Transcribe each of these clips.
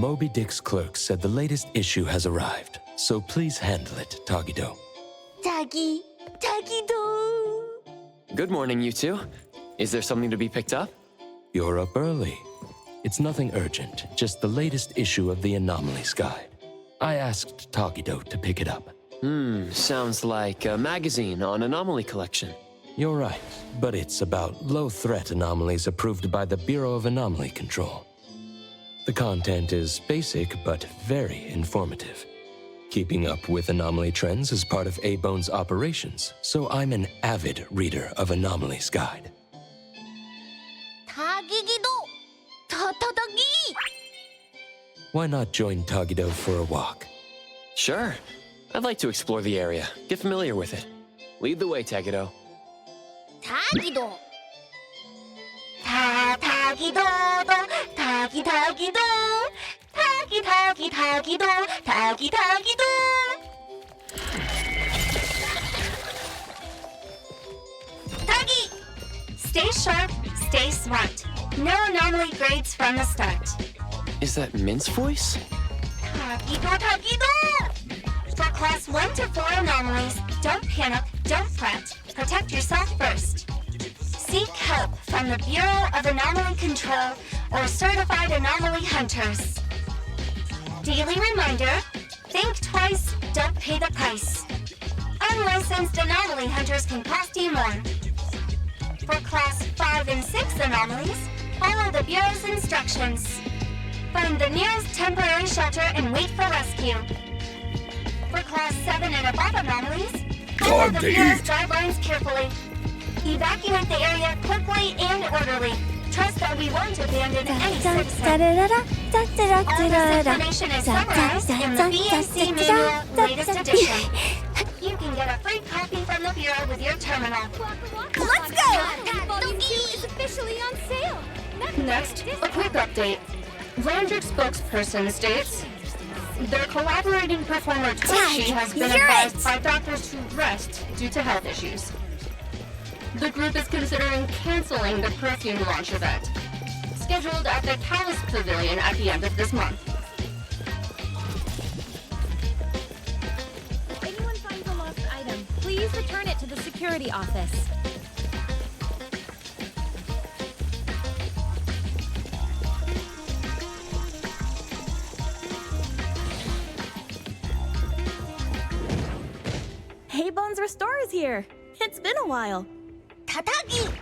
Moby Dick's clerk said the latest issue has arrived, so please handle it, Tagido. Tagido! Good morning, you two. Is there something to be picked up? You're up early. It's nothing urgent, just the latest issue of the Anomalies Guide. I asked Tagido to pick it up. Sounds like a magazine on anomaly collection. You're right, but it's about low-threat anomalies approved by the Bureau of Anomaly Control. The content is basic, but very informative. Keeping up with anomaly trends is part of A-Bone's operations, so I'm an avid reader of Anomalies Guide. Tagido! Tatagi! Why not join Tagido for a walk? Sure. I'd like to explore the area, get familiar with it. Lead the way, Tagido. Tagido! Tagido! Tagido! Tagido! Tagido! Tagi! Stay sharp, stay smart. No anomaly grades from the start. Is that Mint's voice? Tagido! For class 1 to 4 anomalies, don't panic, don't fret. Protect yourself first. Seek help from the Bureau of Anomaly Control or certified anomaly hunters. Daily reminder, think twice, don't pay the price. Unlicensed anomaly hunters can cost you more. For class 5 and 6 anomalies, follow the Bureau's instructions. Find the nearest temporary shelter and wait for rescue. For class 7 and above anomalies, follow the Bureau's guidelines carefully. Evacuate the area quickly and orderly. Trust that we won't abandon any citizen. All this information is summarized in the BAC Manual latest edition. You can get a free copy from the Bureau with your terminal. Let's go! Volume 2 is officially on sale. Next, a quick update. Landrick spokesperson states, their collaborating performer Toshi has been advised by doctors to rest due to health issues. The group is considering canceling the perfume launch event, scheduled at the Callus Pavilion at the end of this month. If anyone finds a lost item, please return it to the security office. Hey, Bones Restore is here. It's been a while. Tatagi!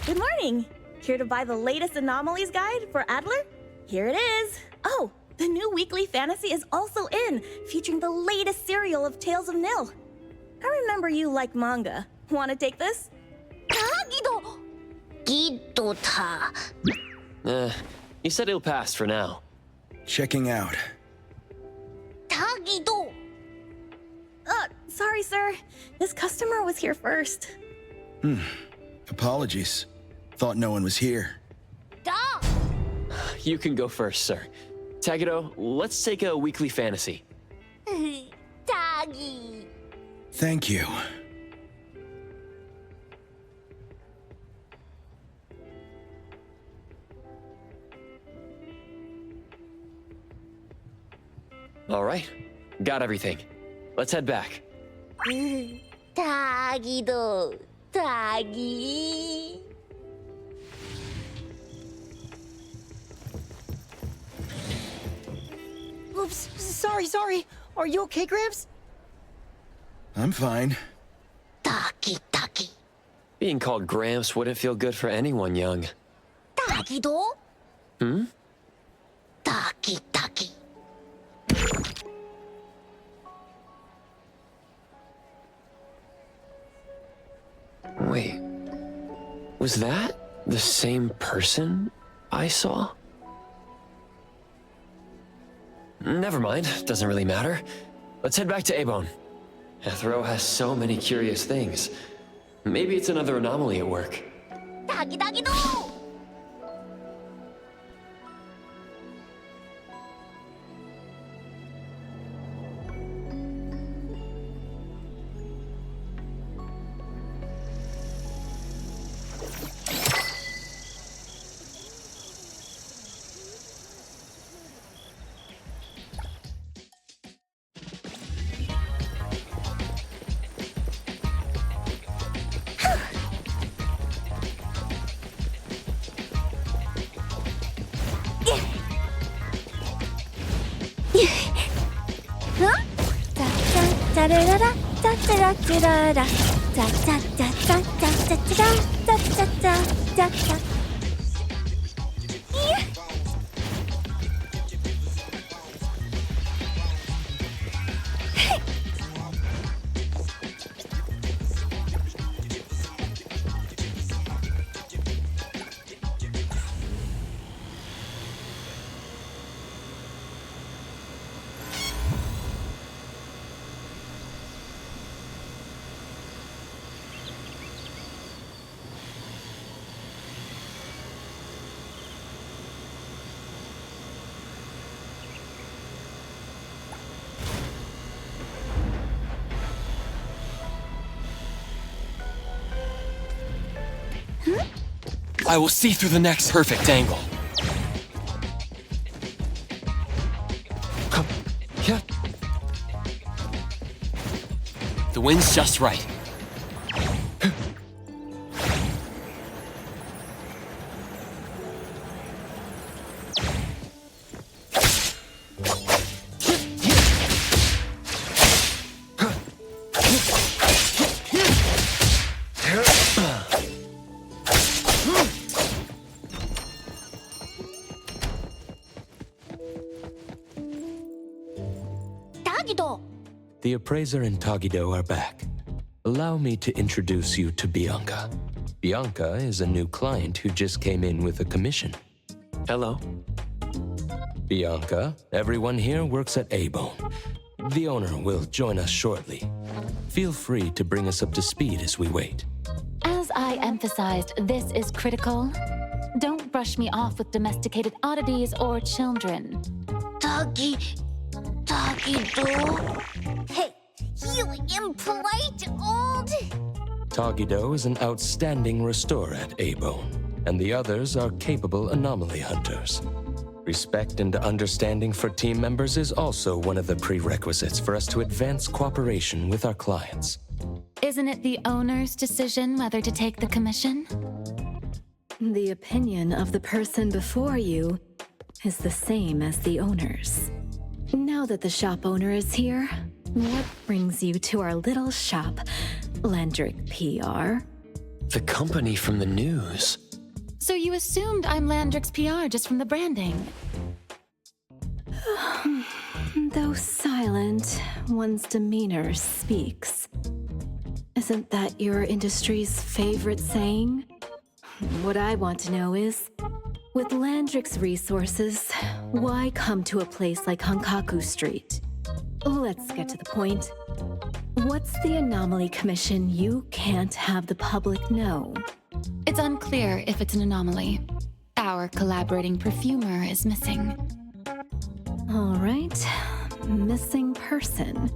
Good morning. Here to buy the latest Anomalies Guide for Adler? Here it is. Oh, the new weekly fantasy is also in, featuring the latest serial of Tales of Nil. I remember you like manga. Want to take this? Tagido! Gido-ta. You said it'll pass for now. Checking out. Tagido! Sorry, sir. This customer was here first. Apologies. Thought no one was here. Da! You can go first, sir. Tagido, let's take a weekly fantasy. Tagi! Thank you. All right, got everything. Let's head back. Tagido! Tagi! Oops, sorry. Are you okay, Gramps? I'm fine. Taki! Being called Gramps wouldn't feel good for anyone young. Tagido! Hmm? Taki! Wait, was that the same person I saw? Never mind, doesn't really matter. Let's head back to A-Bone. Ethro has so many curious things. Maybe it's another anomaly at work. Tagido! I will see through the next perfect angle. Yeah. The wind's just right. The appraiser and Tagido are back. Allow me to introduce you to Bianca. Bianca is a new client who just came in with a commission. Hello. Bianca, everyone here works at A-Bone. The owner will join us shortly. Feel free to bring us up to speed as we wait. As I emphasized, this is critical. Don't brush me off with domesticated oddities or children. Tagido? Hey, you impolite old... Tagido is an outstanding restorer at A-Bone, and the others are capable anomaly hunters. Respect and understanding for team members is also one of the prerequisites for us to advance cooperation with our clients. Isn't it the owner's decision whether to take the commission? The opinion of the person before you is the same as the owner's. Now that the shop owner is here, what brings you to our little shop, Landrick PR? The company from the news. So you assumed I'm Landrick's PR just from the branding? Though silent, one's demeanor speaks. Isn't that your industry's favorite saying? What I want to know is, with Landrick's resources, why come to a place like Hankaku Street? Let's get to the point. What's the anomaly commission you can't have the public know? It's unclear if it's an anomaly. Our collaborating perfumer is missing. All right, missing person.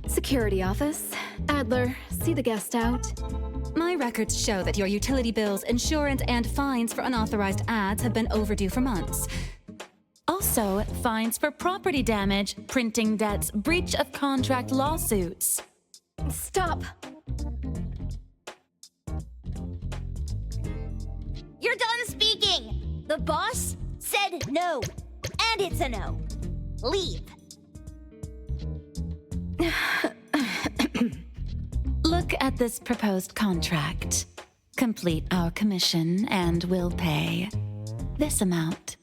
Security office. Adler, see the guest out. My records show that your utility bills, insurance, and fines for unauthorized ads have been overdue for months. Also, fines for property damage, printing debts, breach of contract lawsuits. Stop! You're done speaking! The boss said no. And it's a no. Leave. Look at this proposed contract. Complete our commission and we'll pay this amount.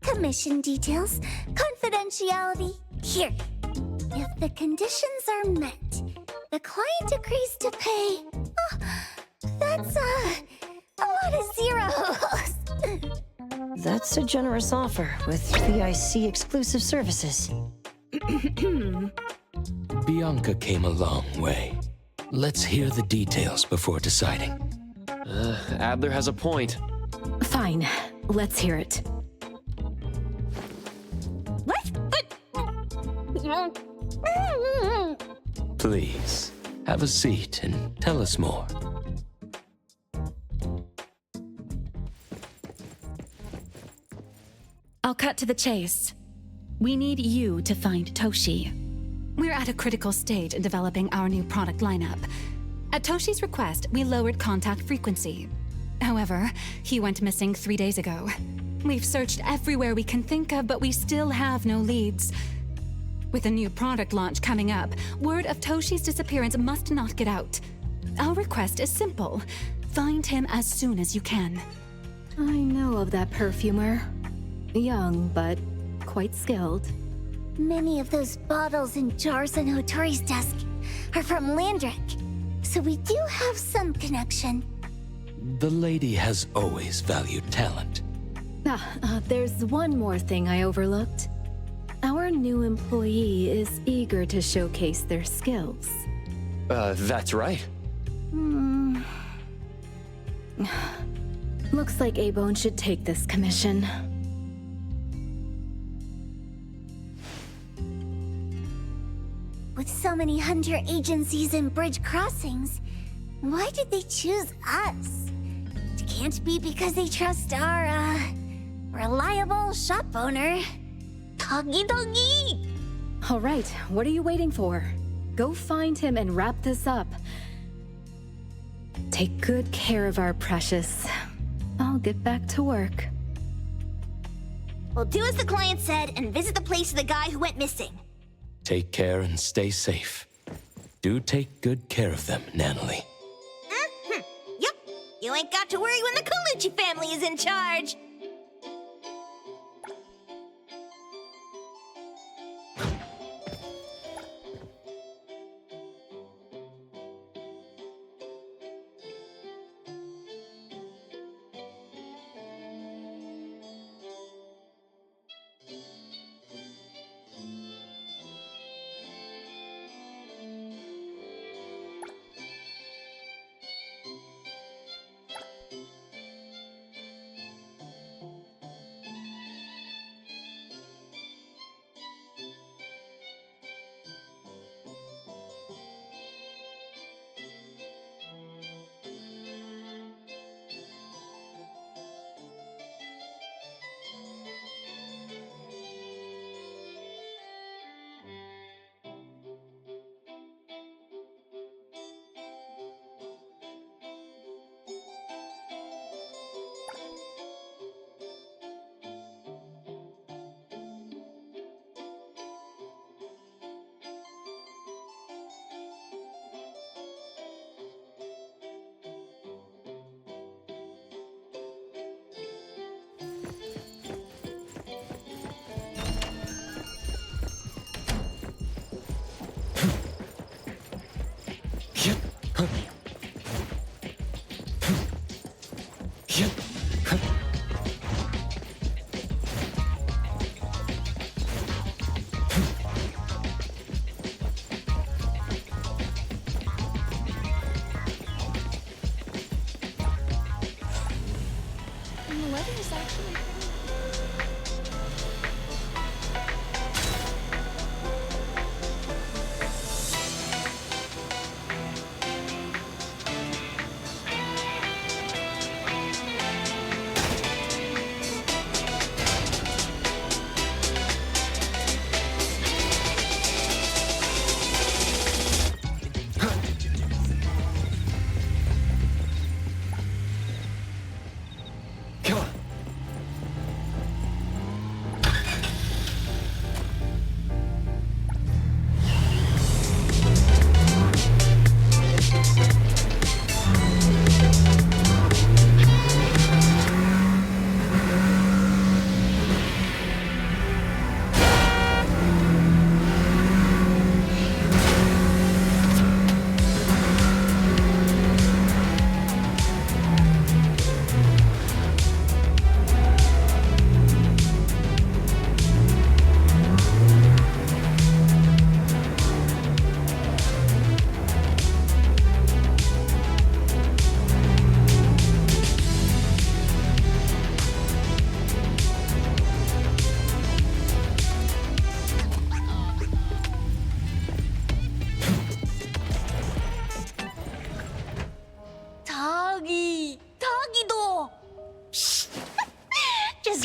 Commission details, confidentiality. Here. If the conditions are met, the client agrees to pay. Oh, that's a lot of zeros. That's a generous offer with VIC exclusive services. Bianca came a long way. Let's hear the details before deciding. Adler has a point. Fine, let's hear it. Please, have a seat and tell us more. I'll cut to the chase. We need you to find Toshi. We're at a critical stage in developing our new product lineup. At Toshi's request, we lowered contact frequency. However, he went missing 3 days ago. We've searched everywhere we can think of, but we still have no leads. With a new product launch coming up, word of Toshi's disappearance must not get out. Our request is simple. Find him as soon as you can. I know of that perfumer. Young, but quite skilled. Many of those bottles and jars on Hotori's desk are from Landrick, so we do have some connection. The lady has always valued talent. There's one more thing I overlooked. Our new employee is eager to showcase their skills. That's right. Looks like A-Bone should take this commission. With so many hunter agencies and bridge crossings, why did they choose us? It can't be because they trust our, reliable shop owner. Doggy doggy! All right, what are you waiting for? Go find him and wrap this up. Take good care of our precious. I'll get back to work. We'll do as the client said and visit the place of the guy who went missing. Take care and stay safe. Do take good care of them, Natalie. Yep, you ain't got to worry when the Colucci family is in charge.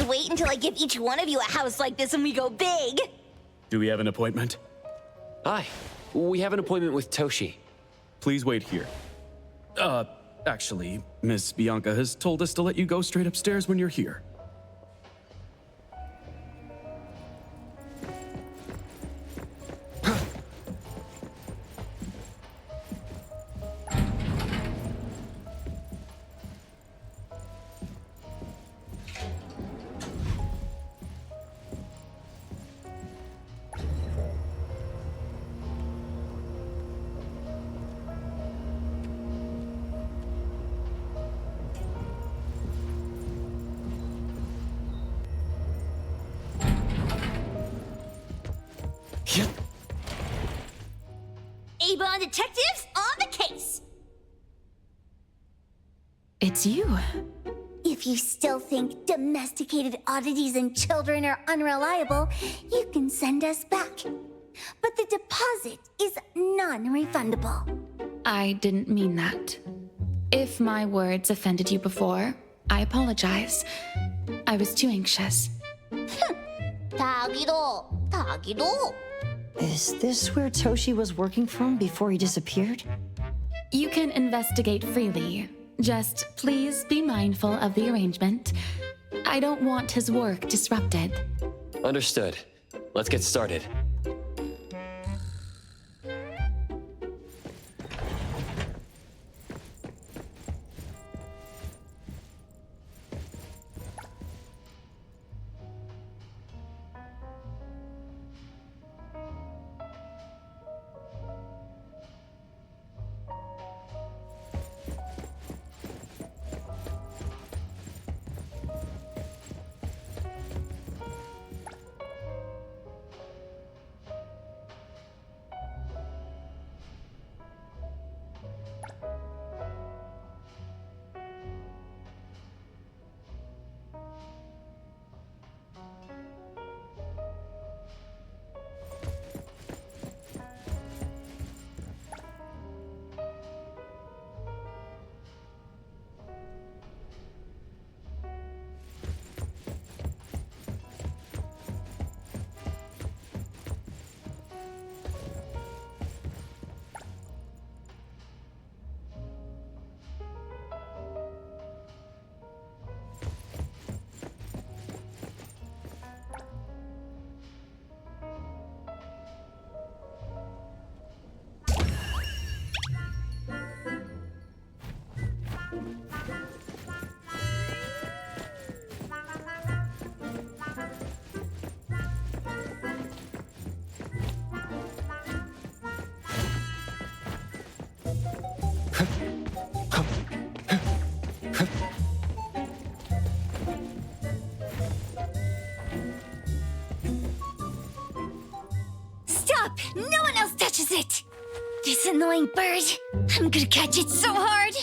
Wait until I give each one of you a house like this and we go big. Do we have an appointment? Aye. We have an appointment with Toshi. Please wait here. Actually, Miss Bianca has told us to let you go straight upstairs when you're here. Avon detectives on the case! It's you. If you still think domesticated oddities and children are unreliable, you can send us back. But the deposit is non-refundable. I didn't mean that. If my words offended you before, I apologize. I was too anxious. 다기도. Is this where Toshi was working from before he disappeared? You can investigate freely. Just please be mindful of the arrangement. I don't want his work disrupted. Understood. Let's get started. Stop! No one else touches it! This annoying bird. I'm gonna catch it so hard.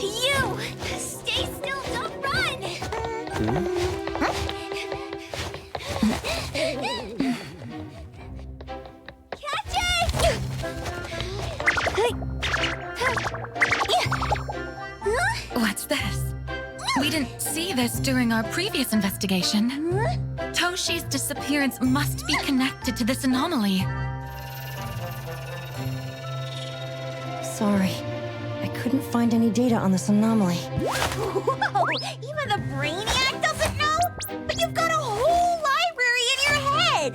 You! Stay still, don't run! Catch it! What's this? We didn't see this during our previous investigation. Toshi's disappearance must be connected to this anomaly. Sorry. I couldn't find any data on this anomaly. Whoa! Even the brainiac doesn't know? But you've got a whole library in your head!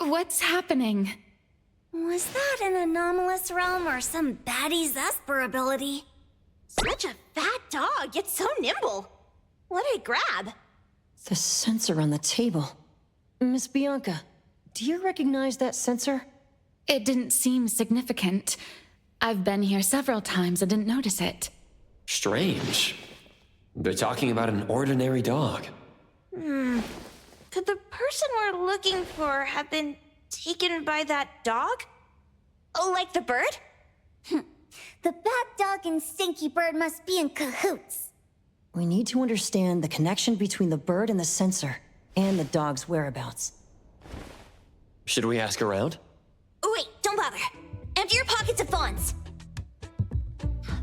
What's happening? Was that an anomalous realm or some baddie's Esper ability? Such a fat dog, yet so nimble. What'd I grab? The sensor on the table. Miss Bianca, do you recognize that sensor? It didn't seem significant. I've been here several times and didn't notice it. Strange. They're talking about an ordinary dog. Could the person we're looking for have been taken by that dog? Oh, like the bird? The bad dog and stinky bird must be in cahoots. We need to understand the connection between the bird and the sensor, and the dog's whereabouts. Should we ask around? Oh, wait, don't bother. Empty your pockets of funds.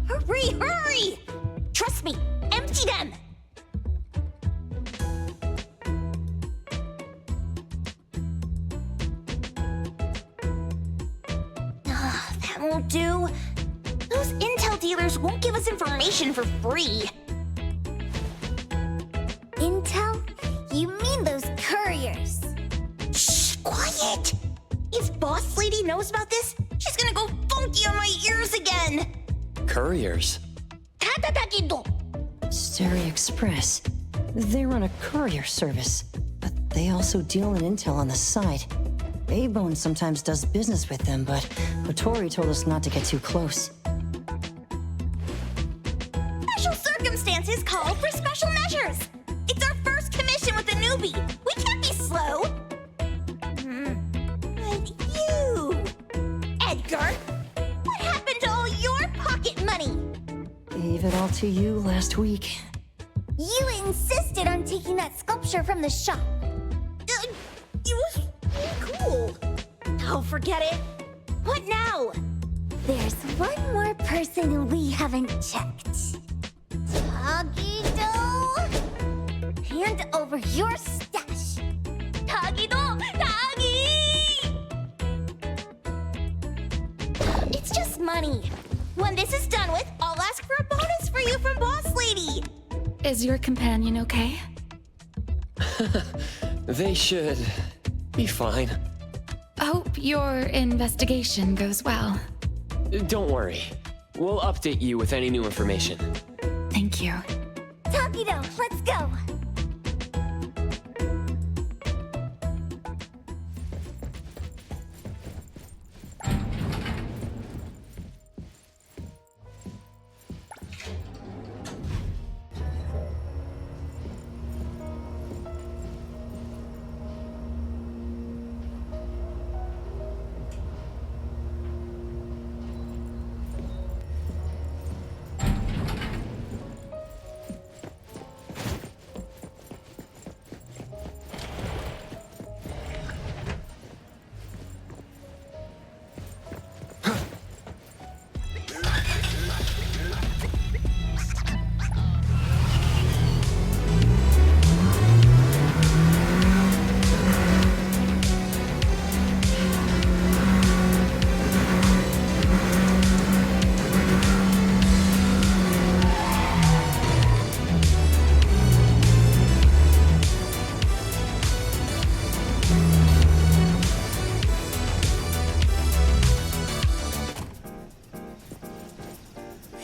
Hurry, hurry! Trust me, empty them! That won't do. firms won't give us information for free. Intel? You mean those couriers? Shh, quiet! If Boss Lady knows about this, she's gonna go funky on my ears again! Couriers? Stereo Express. They run a courier service, but they also deal in intel on the side. A-Bone sometimes does business with them, but Otori told us not to get too close. Special circumstances call for special measures! It's our first commission with a newbie! We can't be slow! But you... Edgar! What happened to all your pocket money? Gave it all to you last week. You insisted on taking that sculpture from the shop. It was cool. Oh, forget it. What now? There's one more person we haven't checked. Tagido! Hand over your stash. Tagido! Tagi! It's just money. When this is done with, I'll ask for a bonus for you from Boss Lady. Is your companion okay? They should be fine. Hope your investigation goes well. Don't worry. We'll update you with any new information. Thank you. Tagido, let's go!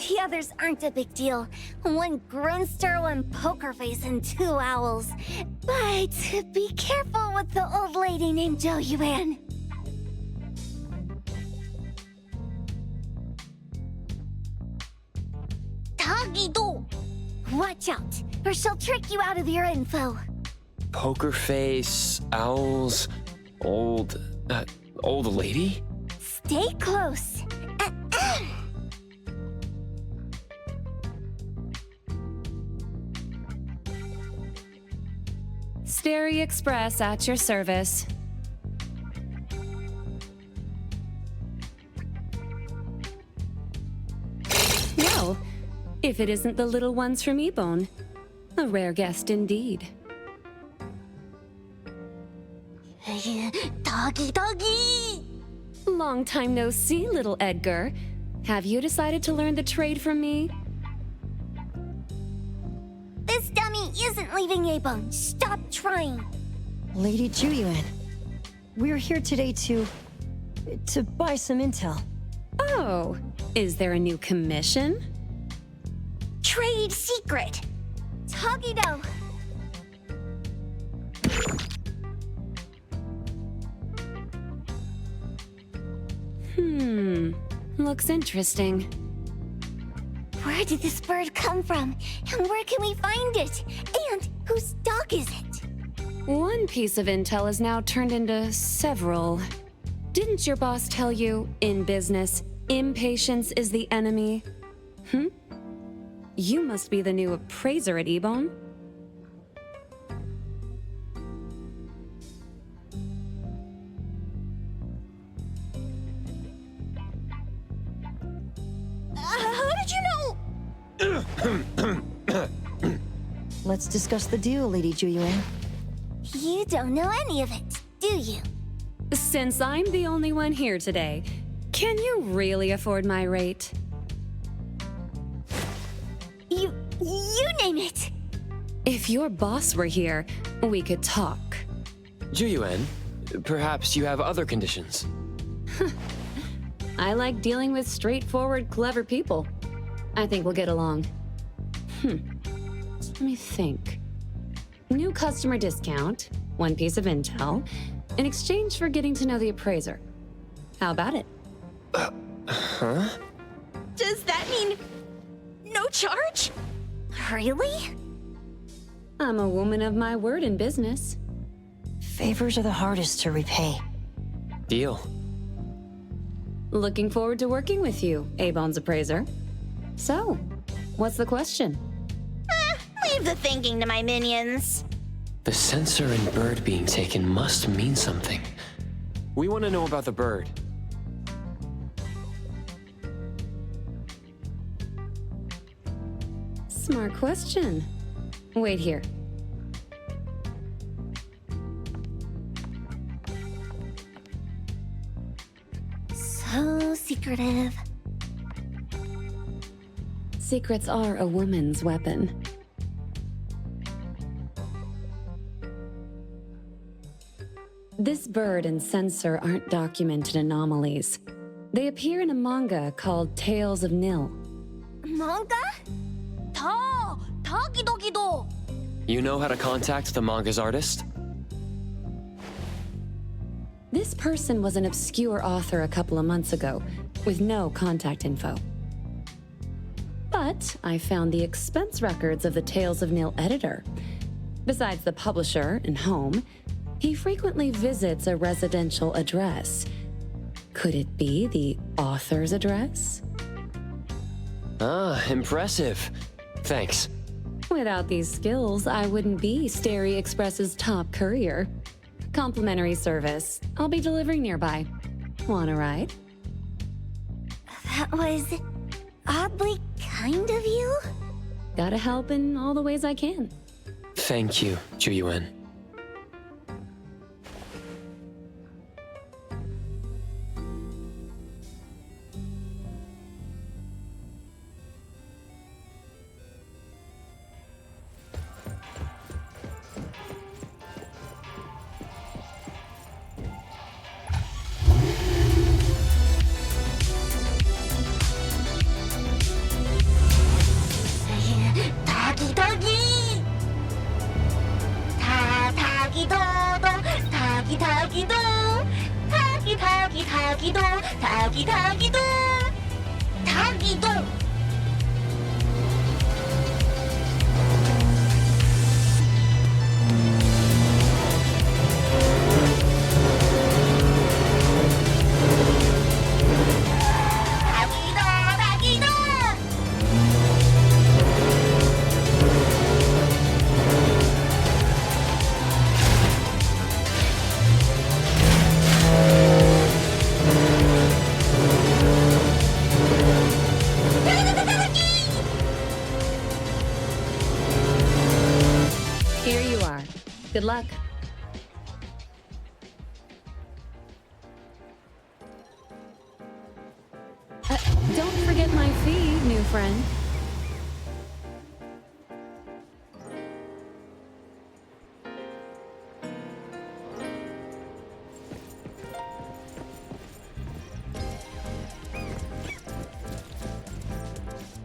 The others aren't a big deal. One Grunster, one Poker Face, and 2 owls. But be careful with the old lady named Jo Yuan. Tagido! Watch out, or she'll trick you out of your info. Poker face, owls, old lady? Stay close. Stereo Express at your service. Well, if it isn't the little ones from Ebone, a rare guest indeed. Doggy! Long time no see, little Edgar. Have you decided to learn the trade from me? This dummy isn't leaving Ebone. Stop trying. Lady Juyuan, we're here today to buy some intel. Oh, is there a new commission? Trade secret. Tagido. Looks interesting. Where did this bird come from? And where can we find it? And whose dog is it? One piece of intel is now turned into several. Didn't your boss tell you, in business, impatience is the enemy? You must be the new appraiser at Ebone. How did you know? Let's discuss the deal, Lady Juyuan. You don't know any of it, do you? Since I'm the only one here today, can you really afford my rate? You name it! If your boss were here, we could talk. Juyuan, perhaps you have other conditions. I like dealing with straightforward, clever people. I think we'll get along. Let me think. New customer discount, one piece of intel, in exchange for getting to know the appraiser. How about it? Huh? Does that mean no charge? Really? I'm a woman of my word in business. Favors are the hardest to repay. Deal. Looking forward to working with you, A-Bone's appraiser. So, what's the question? Leave the thinking to my minions. The sensor and bird being taken must mean something. We want to know about the bird. Smart question. Wait here. So secretive. Secrets are a woman's weapon. This bird and sensor aren't documented anomalies. They appear in a manga called Tales of Nil. Manga? You know how to contact the manga's artist? This person was an obscure author a couple of months ago, with no contact info. But I found the expense records of the Tales of Nil editor. Besides the publisher and home, he frequently visits a residential address. Could it be the author's address? Ah, impressive. Thanks. Without these skills, I wouldn't be Starry Express's top courier. Complimentary service. I'll be delivering nearby. Want a ride? That was oddly kind of you? Gotta help in all the ways I can. Thank you, Juyuan. Here you are. Good luck. Don't forget my fee, new friend.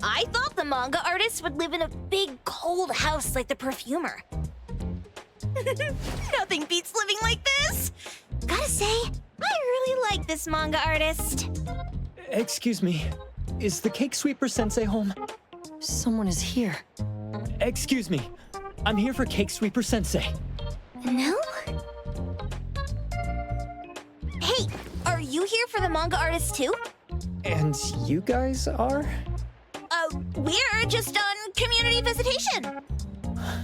I thought the manga artist would live in a big, cold house like the perfumer. Nothing beats living like this! Gotta say, I really like this manga artist. Excuse me. Is the Cake Sweeper Sensei home? Someone is here. Excuse me. I'm here for Cake Sweeper Sensei. No? Hey, are you here for the manga artist too? And you guys are? We're just on community visitation.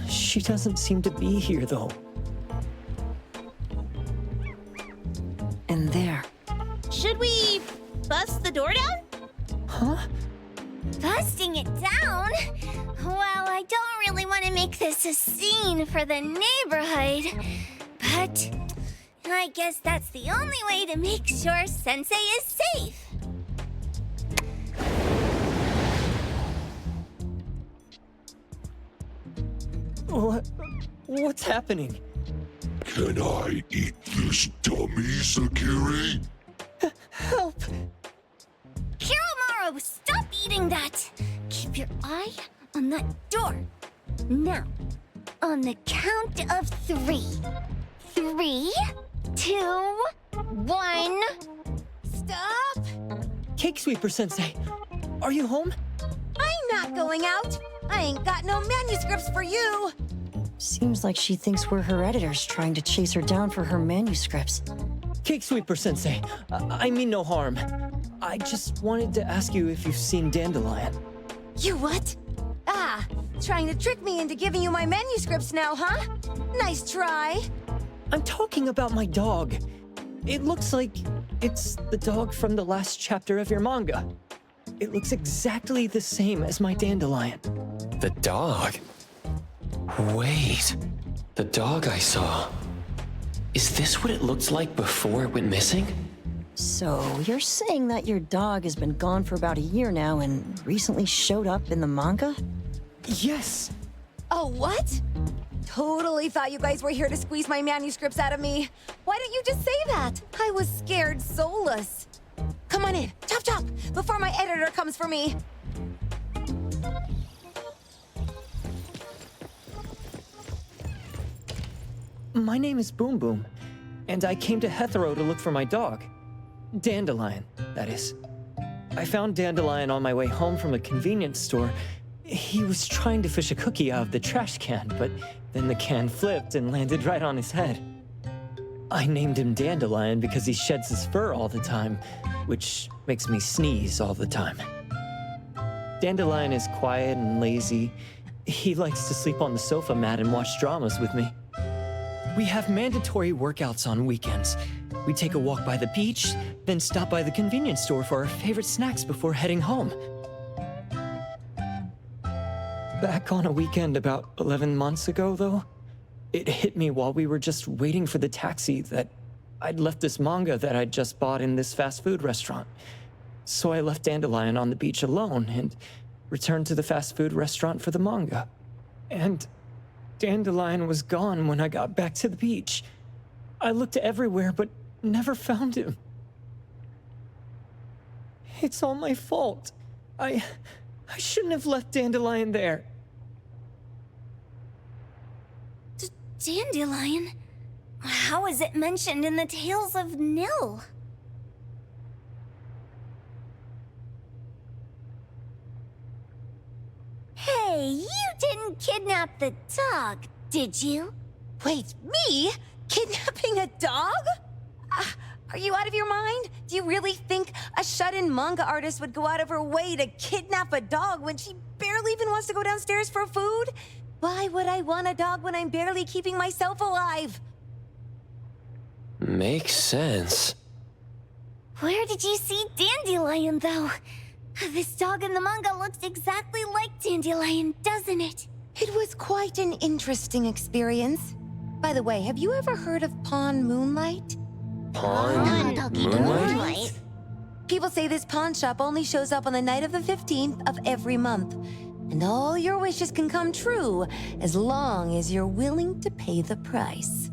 She doesn't seem to be here, though. And there. Should we bust the door down? Huh? Busting it down? Well, I don't really want to make this a scene for the neighborhood, but I guess that's the only way to make sure Sensei is safe. What's happening? Can I eat this dummy, Sakiri? Help! Hiromaru, stop eating that! Keep your eye on that door. Now, on the count of 3. 3, 2, 1. Stop! Cake Sweeper Sensei, are you home? I'm not going out. I ain't got no manuscripts for you. Seems like she thinks we're her editors trying to chase her down for her manuscripts. Cake Sweeper Sensei, I mean no harm. I just wanted to ask you if you've seen Dandelion. You what? Ah, trying to trick me into giving you my manuscripts now, huh? Nice try. I'm talking about my dog. It looks like it's the dog from the last chapter of your manga. It looks exactly the same as my Dandelion. The dog? Wait, the dog I saw. Is this what it looked like before it went missing? So, you're saying that your dog has been gone for about a year now and recently showed up in the manga? Yes! Oh, what? Totally thought you guys were here to squeeze my manuscripts out of me. Why didn't you just say that? I was scared soulless. Come on in, chop chop, before my editor comes for me. My name is Boom Boom, and I came to Hethero to look for my dog. Dandelion, that is. I found Dandelion on my way home from a convenience store. He was trying to fish a cookie out of the trash can, but then the can flipped and landed right on his head. I named him Dandelion because he sheds his fur all the time, which makes me sneeze all the time. Dandelion is quiet and lazy. He likes to sleep on the sofa mat and watch dramas with me. We have mandatory workouts on weekends. We take a walk by the beach, then stop by the convenience store for our favorite snacks before heading home. Back on a weekend about 11 months ago, though, it hit me while we were just waiting for the taxi that I'd left this manga that I'd just bought in this fast food restaurant. So I left Dandelion on the beach alone and returned to the fast food restaurant for the manga. And Dandelion was gone when I got back to the beach. I looked everywhere, but never found him. It's all my fault. I shouldn't have left Dandelion there. Dandelion? How is it mentioned in the Tales of Nil? Hey, you didn't kidnap the dog, did you? Wait, me? Kidnapping a dog? Are you out of your mind? Do you really think a shut-in manga artist would go out of her way to kidnap a dog when she barely even wants to go downstairs for food? Why would I want a dog when I'm barely keeping myself alive? Makes sense. Where did you see Dandelion, though? This dog in the manga looks exactly like Dandelion, doesn't it? It was quite an interesting experience. By the way, have you ever heard of Pawn Moonlight? Pawn Moonlight? People say this pawn shop only shows up on the night of the 15th of every month. And all your wishes can come true as long as you're willing to pay the price.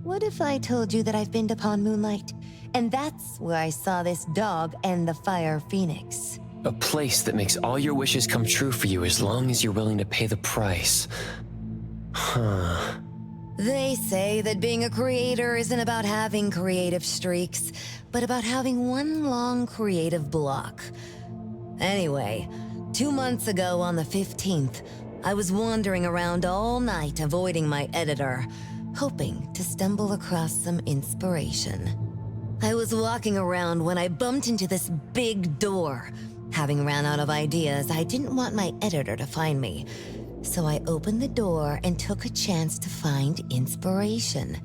What if I told you that I've been to Pawn Moonlight? And that's where I saw this dog and the Fire Phoenix. A place that makes all your wishes come true for you as long as you're willing to pay the price. Huh. They say that being a creator isn't about having creative streaks, but about having one long creative block. Anyway, 2 months ago on the 15th, I was wandering around all night avoiding my editor, hoping to stumble across some inspiration. I was walking around when I bumped into this big door. Having ran out of ideas, I didn't want my editor to find me. So I opened the door and took a chance to find inspiration.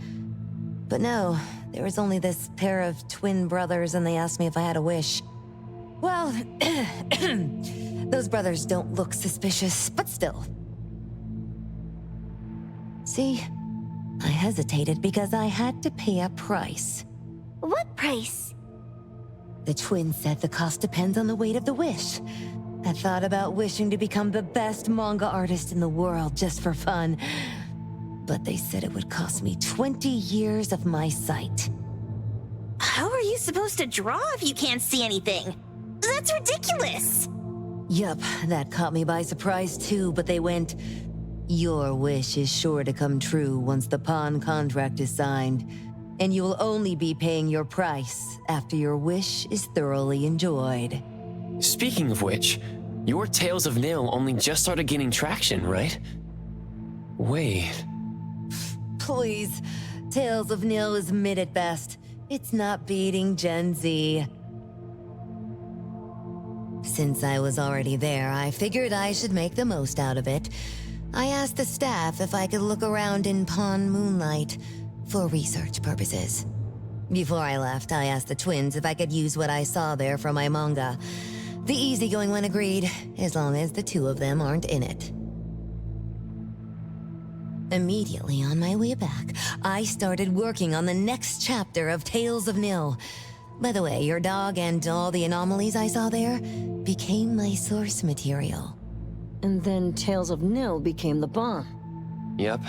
But no, there was only this pair of twin brothers and they asked me if I had a wish. Well, those brothers don't look suspicious, but still. See, I hesitated because I had to pay a price. What price? The twins said the cost depends on the weight of the wish. I thought about wishing to become the best manga artist in the world just for fun. But they said it would cost me 20 years of my sight. How are you supposed to draw if you can't see anything? That's ridiculous! Yup, that caught me by surprise too, but they went, "Your wish is sure to come true once the pawn contract is signed, and you'll only be paying your price after your wish is thoroughly enjoyed." Speaking of which, your Tales of Nil only just started gaining traction, right? Wait. Please, Tales of Nil is mid at best. It's not beating Gen Z. Since I was already there, I figured I should make the most out of it. I asked the staff if I could look around in Pawn Moonlight for research purposes. Before I left, I asked the twins if I could use what I saw there for my manga. The easygoing one agreed, as long as the two of them aren't in it. Immediately on my way back, I started working on the next chapter of Tales of Nil. By the way, your dog and all the anomalies I saw there became my source material. And then Tales of Nil became the bomb. Yep.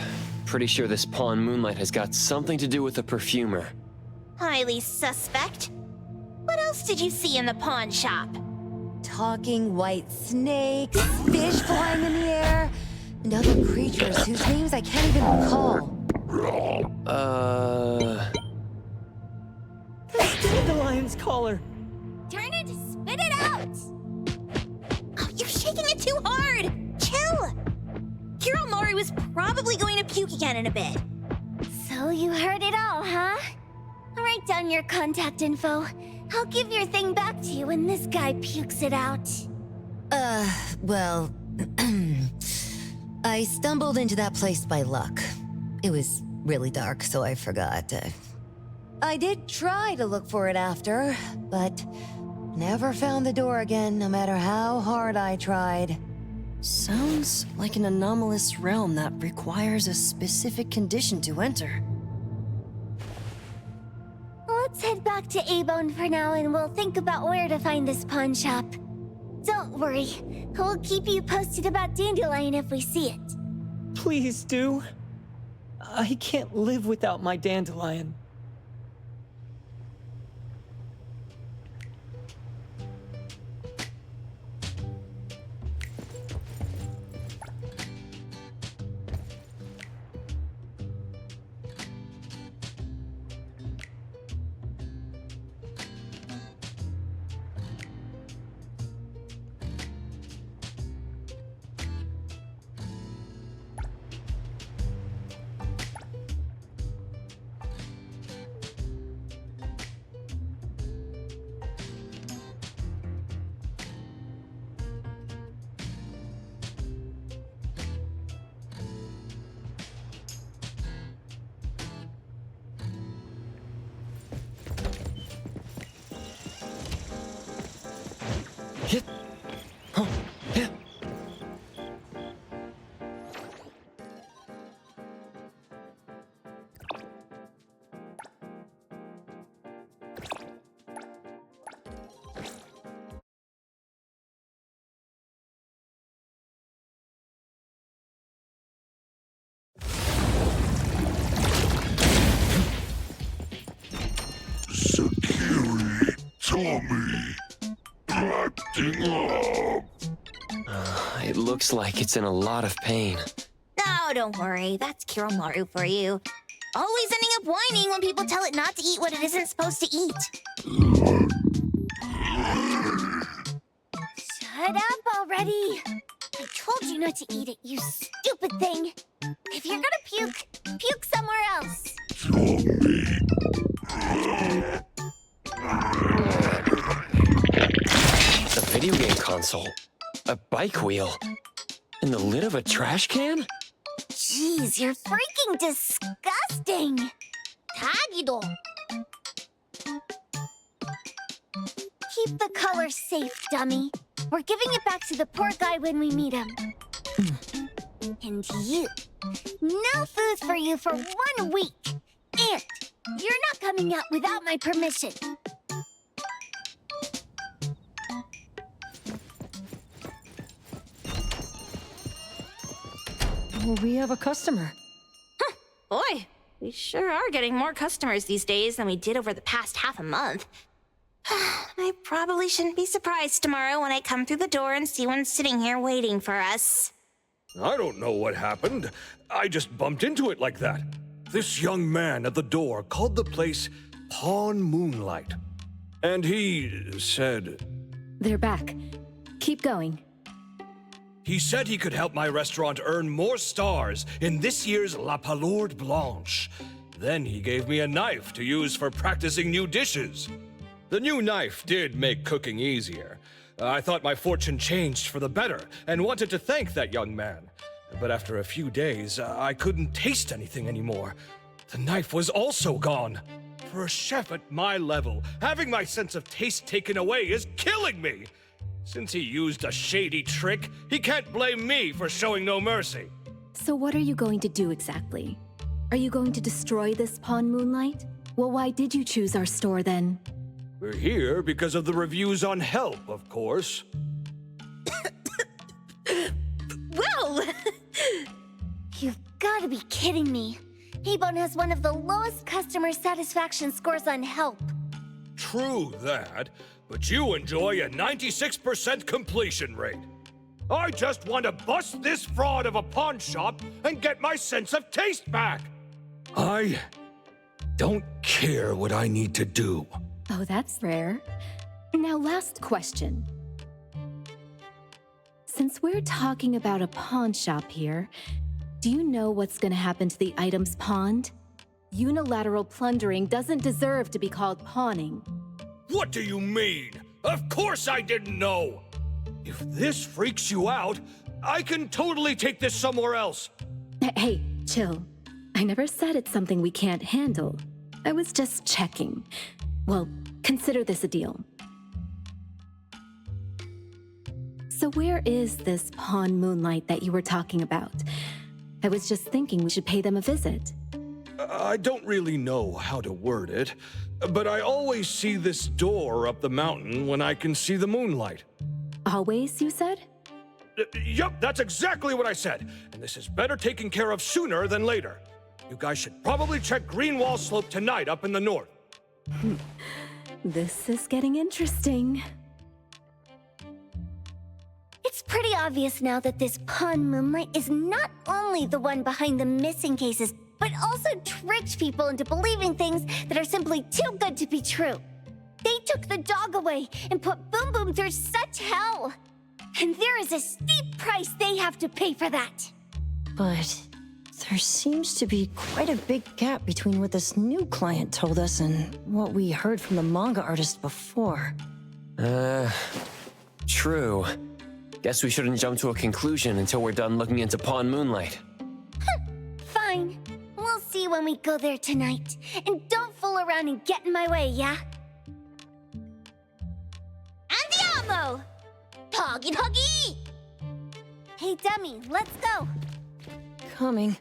Pretty sure this Pawn Moonlight has got something to do with the perfumer. Highly suspect. What else did you see in the pawn shop? Talking white snakes, fish flying in the air, and other creatures whose names I can't even recall. That's Dandelion's collar! Turn it, spit it out! Oh, you're shaking it too hard! Chill! Kiromori was probably going to puke again in a bit. So you heard it all, huh? Write down your contact info. I'll give your thing back to you when this guy pukes it out. Well... I stumbled into that place by luck. It was really dark, so I forgot. I did try to look for it after, but never found the door again, no matter how hard I tried. Sounds like an anomalous realm that requires a specific condition to enter. Let's head back to A-Bone for now and we'll think about where to find this pawn shop. Don't worry, we'll keep you posted about Dandelion if we see it. Please do. I can't live without my Dandelion. Tommy, acting up. It looks like it's in a lot of pain. Oh, don't worry. That's Kiromaru for you. Always ending up whining when people tell it not to eat what it isn't supposed to eat. Shut up already. I told you not to eat it, you stupid thing. If you're gonna puke, puke somewhere else. A video game console, a bike wheel, and the lid of a trash can? Jeez, you're freaking disgusting. Tagido. Keep the color safe, dummy. We're giving it back to the poor guy when we meet him. And you. No food for you for 1 week. And you're not coming out without my permission. We have a customer. Boy, we sure are getting more customers these days than we did over the past half a month. I probably shouldn't be surprised tomorrow when I come through the door and see one sitting here waiting for us. I don't know what happened. I just bumped into it like that. This young man at the door called the place Pawn Moonlight. And he said... They're back. Keep going. He said he could help my restaurant earn more stars in this year's La Palourde Blanche. Then he gave me a knife to use for practicing new dishes. The new knife did make cooking easier. I thought my fortune changed for the better and wanted to thank that young man. But after a few days, I couldn't taste anything anymore. The knife was also gone. For a chef at my level, having my sense of taste taken away is killing me. Since he used a shady trick, he can't blame me for showing no mercy. So what are you going to do exactly? Are you going to destroy this Pawn Moonlight? Well, why did you choose our store then? We're here because of the reviews on Help, of course. Well! You've gotta be kidding me. Ebon has one of the lowest customer satisfaction scores on Help. True that, but you enjoy a 96% completion rate. I just want to bust this fraud of a pawn shop and get my sense of taste back. I don't care what I need to do. Oh, that's rare. Now, last question. Since we're talking about a pawn shop here, do you know what's gonna happen to the items pawned? Unilateral plundering doesn't deserve to be called pawning. What do you mean? Of course I didn't know! If this freaks you out, I can totally take this somewhere else. Hey, chill. I never said it's something we can't handle. I was just checking. Well, consider this a deal. So where is this Pawn Moonlight that you were talking about? I was just thinking we should pay them a visit. I don't really know how to word it, but I always see this door up the mountain when I can see the moonlight. Always, you said? Yup, that's exactly what I said. And this is better taken care of sooner than later. You guys should probably check Greenwall Slope tonight up in the north. This is getting interesting. It's pretty obvious now that this Pawn Moonlight is not only the one behind the missing cases, but also tricked people into believing things that are simply too good to be true. They took the dog away and put Boom Boom through such hell. And there is a steep price they have to pay for that. But there seems to be quite a big gap between what this new client told us and what we heard from the manga artist before. True. Guess we shouldn't jump to a conclusion until we're done looking into Pawn Moonlight. Fine. We'll see when we go there tonight. And don't fool around and get in my way, yeah? Andiamo! Poggy Poggy! Hey, Dummy, let's go. Coming.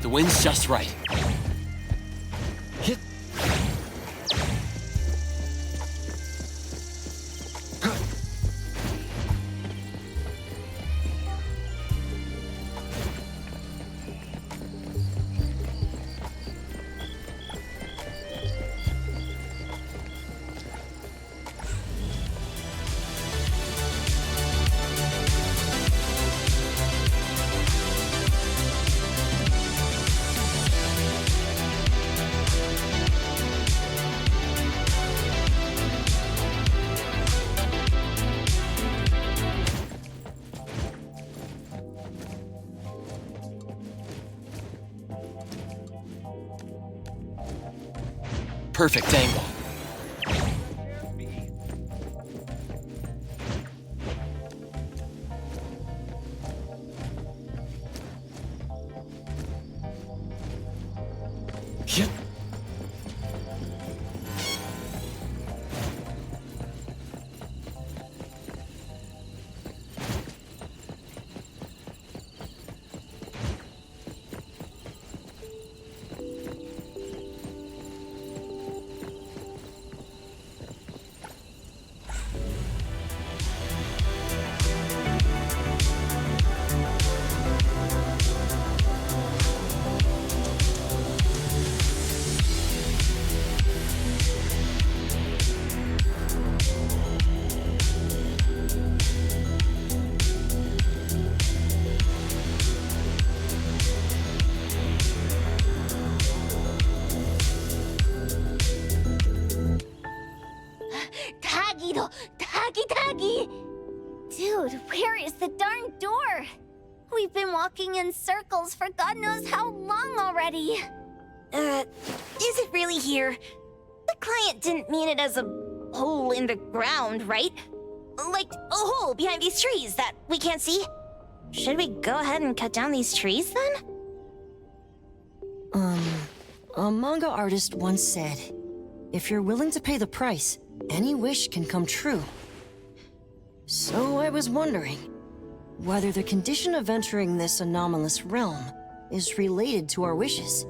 The wind's just right. perfect angle. Yep. Dude, where is the darn door? We've been walking in circles for God knows how long already. Is it really here? The client didn't mean it as a hole in the ground, right? Like a hole behind these trees that we can't see? Should we go ahead and cut down these trees then? A manga artist once said, if you're willing to pay the price, any wish can come true. So I was wondering whether the condition of entering this anomalous realm is related to our wishes.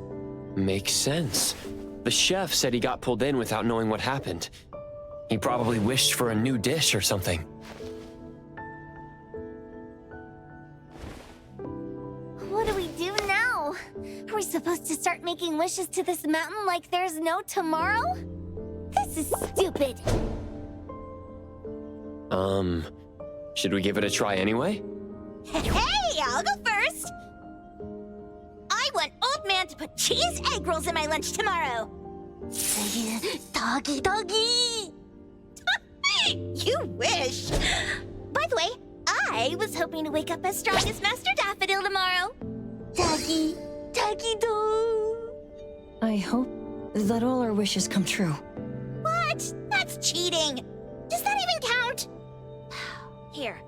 Makes sense. The chef said he got pulled in without knowing what happened. He probably wished for a new dish or something. What do we do now? Are we supposed to start making wishes to this mountain like there's no tomorrow? This is stupid. Should we give it a try anyway? Hey, I'll go first! I want Old Man to put cheese egg rolls in my lunch tomorrow! Doggy! You wish! By the way, I was hoping to wake up as strong as Master Daffodil tomorrow. Doggy do! I hope that all our wishes come true. What? That's cheating! Does that even count? Here,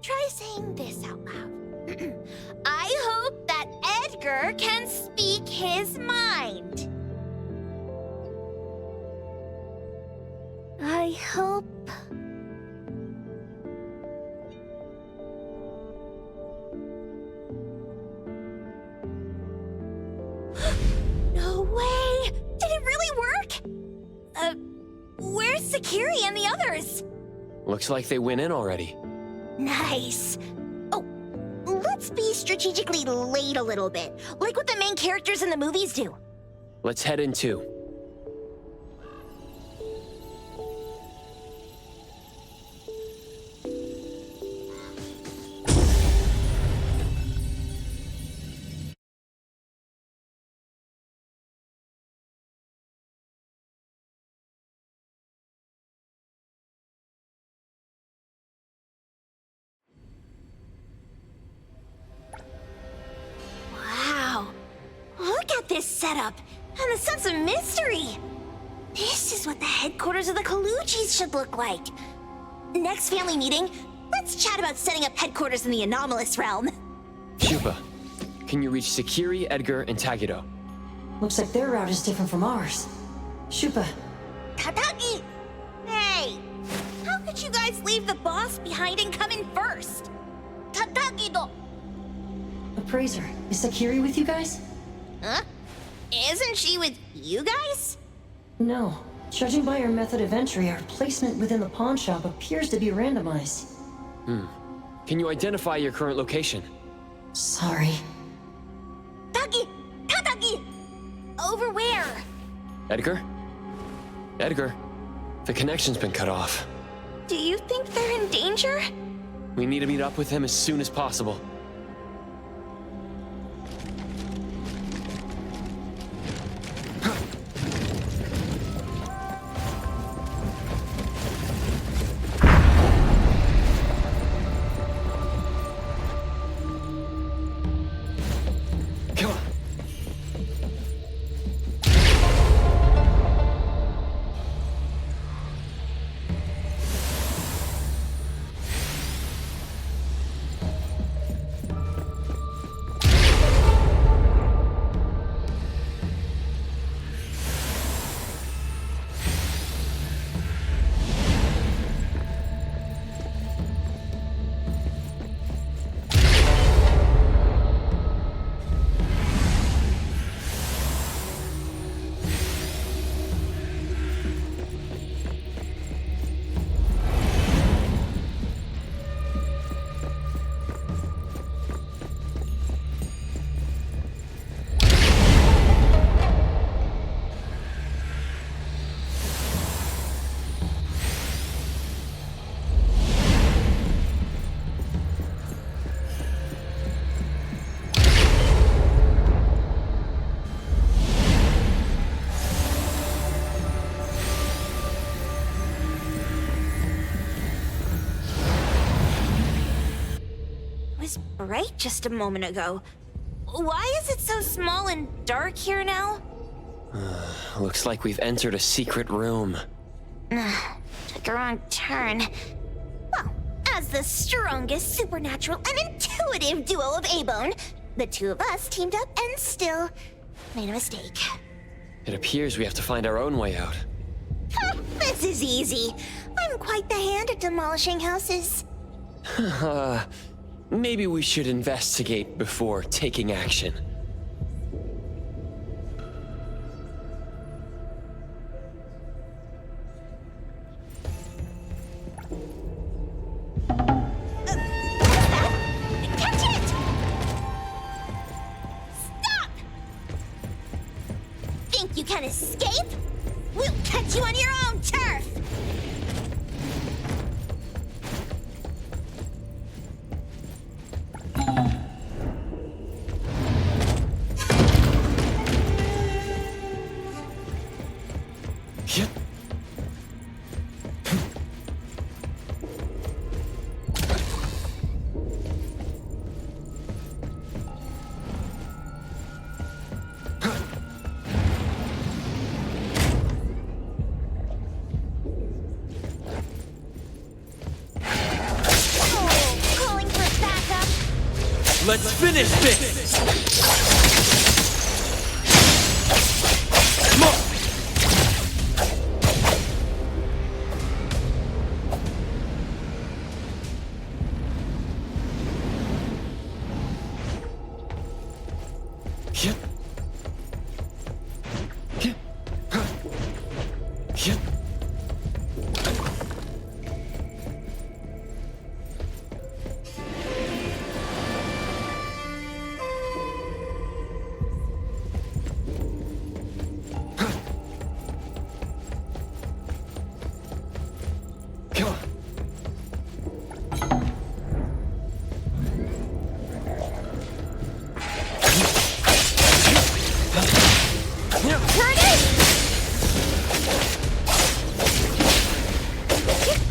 try saying this out loud. I hope that Edgar can speak his mind. I hope... No way! Did it really work? Where's Sakiri and the others? Looks like they went in already. Nice. Oh, let's be strategically late a little bit, like what the main characters in the movies do. Let's head in too. Wow. Look at this setup and the sense of mystery. This is what the headquarters of the Kaluchis should look like. Next family meeting, let's chat about setting up headquarters in the anomalous realm. Shupa, can you reach Sakiri, Edgar, and Tagido? Looks like their route is different from ours. Shupa. Tatagi! Hey! How could you guys leave the boss behind and come in first? Tatagi-do! Appraiser, is Sakiri with you guys? Huh? Isn't she with you guys? No. Judging by our method of entry, our placement within the pawn shop appears to be randomized. Can you identify your current location? Sorry. Tatagi! Over where? Edgar? Edgar, the connection's been cut off. Do you think they're in danger? We need to meet up with him as soon as possible. Come on. right just a moment ago. Why is it so small and dark here now? Looks like we've entered a secret room. Took a wrong turn. Well, as the strongest supernatural and intuitive duo of A-Bone, the two of us teamed up and still made a mistake. It appears we have to find our own way out. This is easy. I'm quite the hand at demolishing houses. Maybe we should investigate before taking action. Catch it! Stop! Think you can escape? We'll catch you on your own turf! Let's finish this! Come on!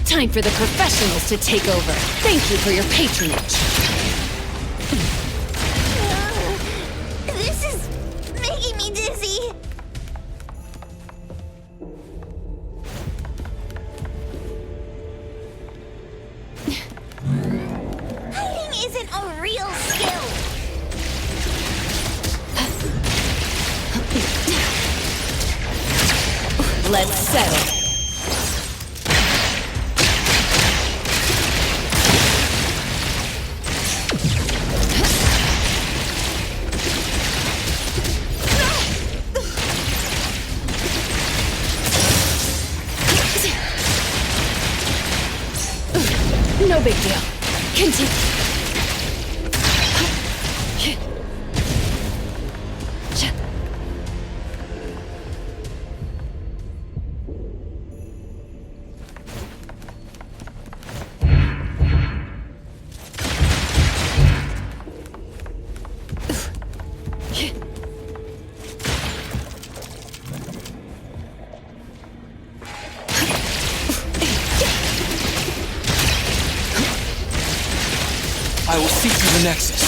Time for the professionals to take over. Thank you for your patronage. This is making me dizzy. Hiding isn't a real skill. Let's settle. No big deal. Continue. I will see through the Nexus.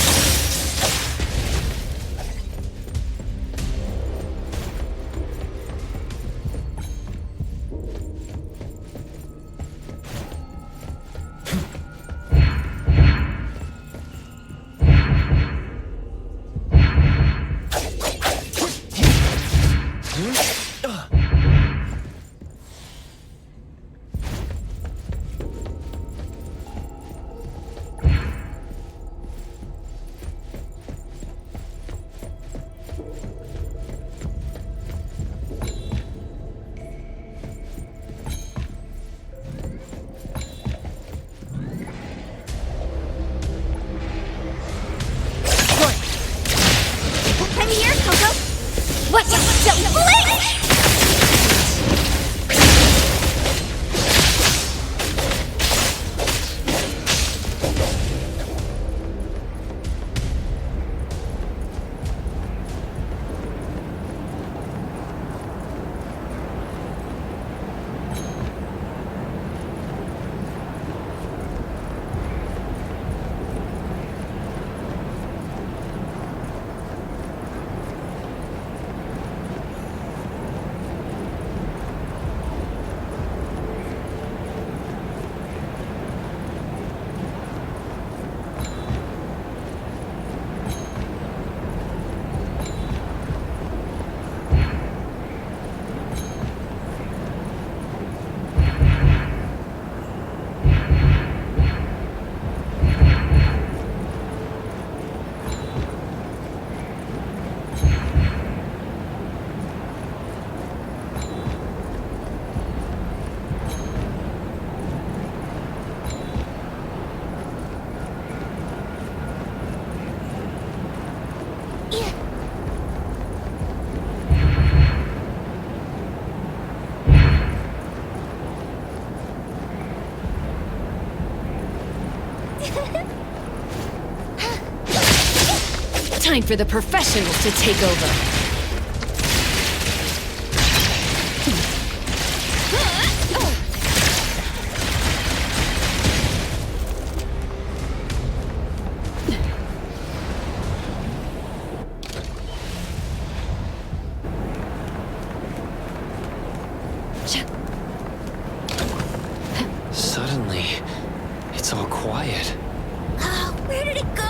I'm here, Coco. What? Don't blink! time for the professionals to take over. Suddenly, it's all quiet. Oh, where did it go?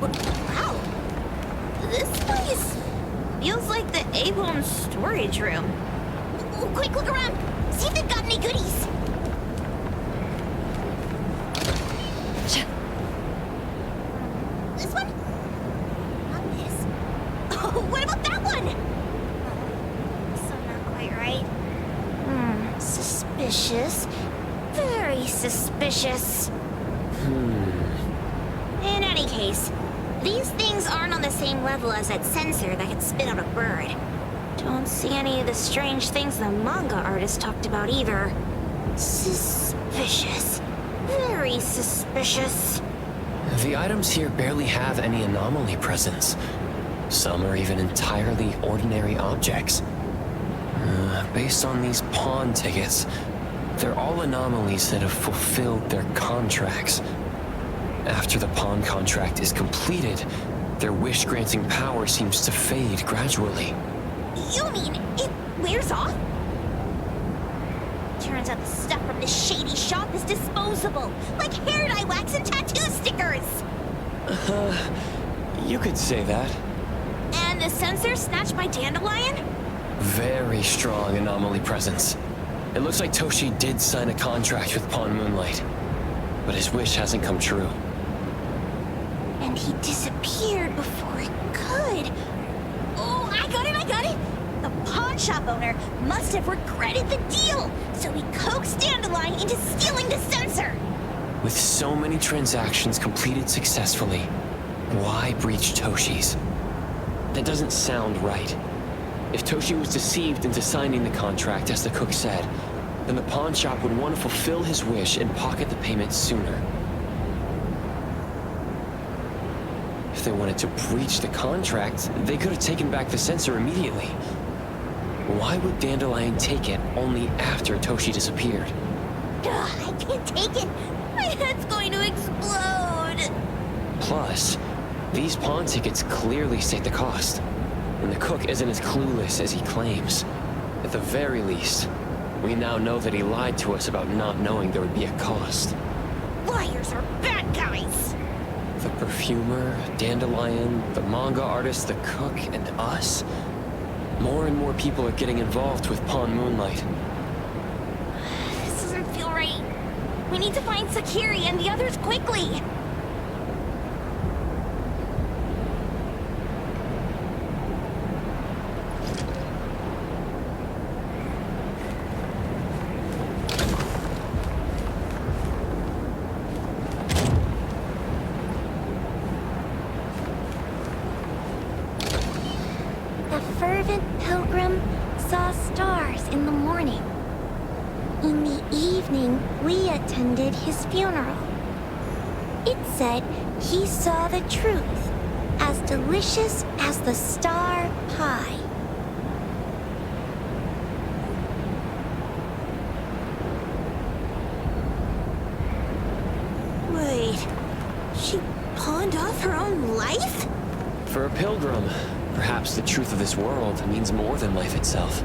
Wow. This place Feels like the A-Bone storage room. Quick, look around. See if they've got any goodies. This one? Not this. Oh, what about that one? So not quite right. Suspicious. Very suspicious. In any case, these things aren't on the same level as that sensor that could spit out a bird. Don't see any of the strange things the manga artist talked about either. Suspicious. Very suspicious. The items here barely have any anomaly presence. Some are even entirely ordinary objects. Based on these pawn tickets, they're all anomalies that have fulfilled their contracts. After the pawn contract is completed, their wish-granting power seems to fade gradually. You mean it wears off? Turns out the stuff from this shady shop is disposable, like hair dye wax and tattoo stickers. You could say that. And the sensor snatched by Dandelion? Very strong anomaly presence. It looks like Toshi did sign a contract with Pawn Moonlight, but his wish hasn't come true. And he disappeared before it could. Oh, I got it! The pawn shop owner must have regretted the deal, so he coaxed Dandelion into stealing the sensor. With so many transactions completed successfully, why breach Toshi's? That doesn't sound right. If Toshi was deceived into signing the contract, as the cook said, then the pawn shop would want to fulfill his wish and pocket the payment sooner. If they wanted to breach the contract, they could have taken back the sensor immediately. Why would Dandelion take it only after Toshi disappeared? I can't take it. My head's going to explode. Plus, these pawn tickets clearly state the cost, and the cook isn't as clueless as he claims. At the very least, we now know that he lied to us about not knowing there would be a cost. Liars are bad guys. The perfumer, Dandelion, the manga artist, the cook, and us? More and more people are getting involved with Pawn Moonlight. This doesn't feel right. We need to find Sakiri and the others quickly. The fervent pilgrim saw stars in the morning. In the evening, we attended his funeral. It said he saw the truth, as delicious as the star pie. Wait, she pawned off her own life? For a pilgrim, perhaps the truth of this world means more than life itself.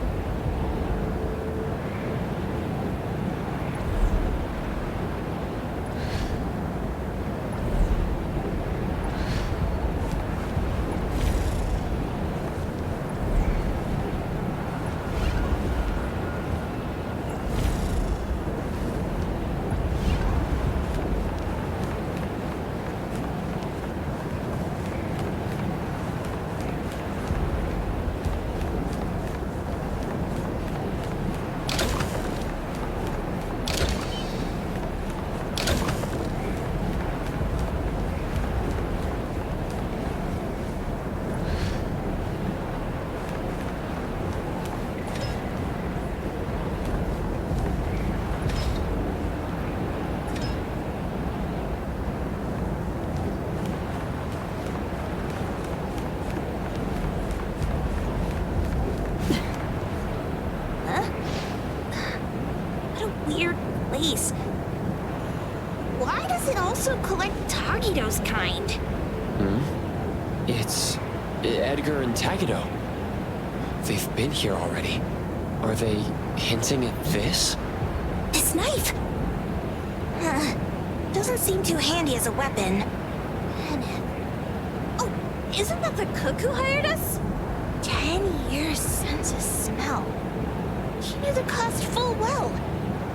piece. Why does it also collect Tagido's kind? It's Edgar and Tagido. They've been here already. Are they hinting at this? This knife! Doesn't seem too handy as a weapon. Oh, isn't that the cook who hired us? 10 years sense of smell. He knew the cost full well.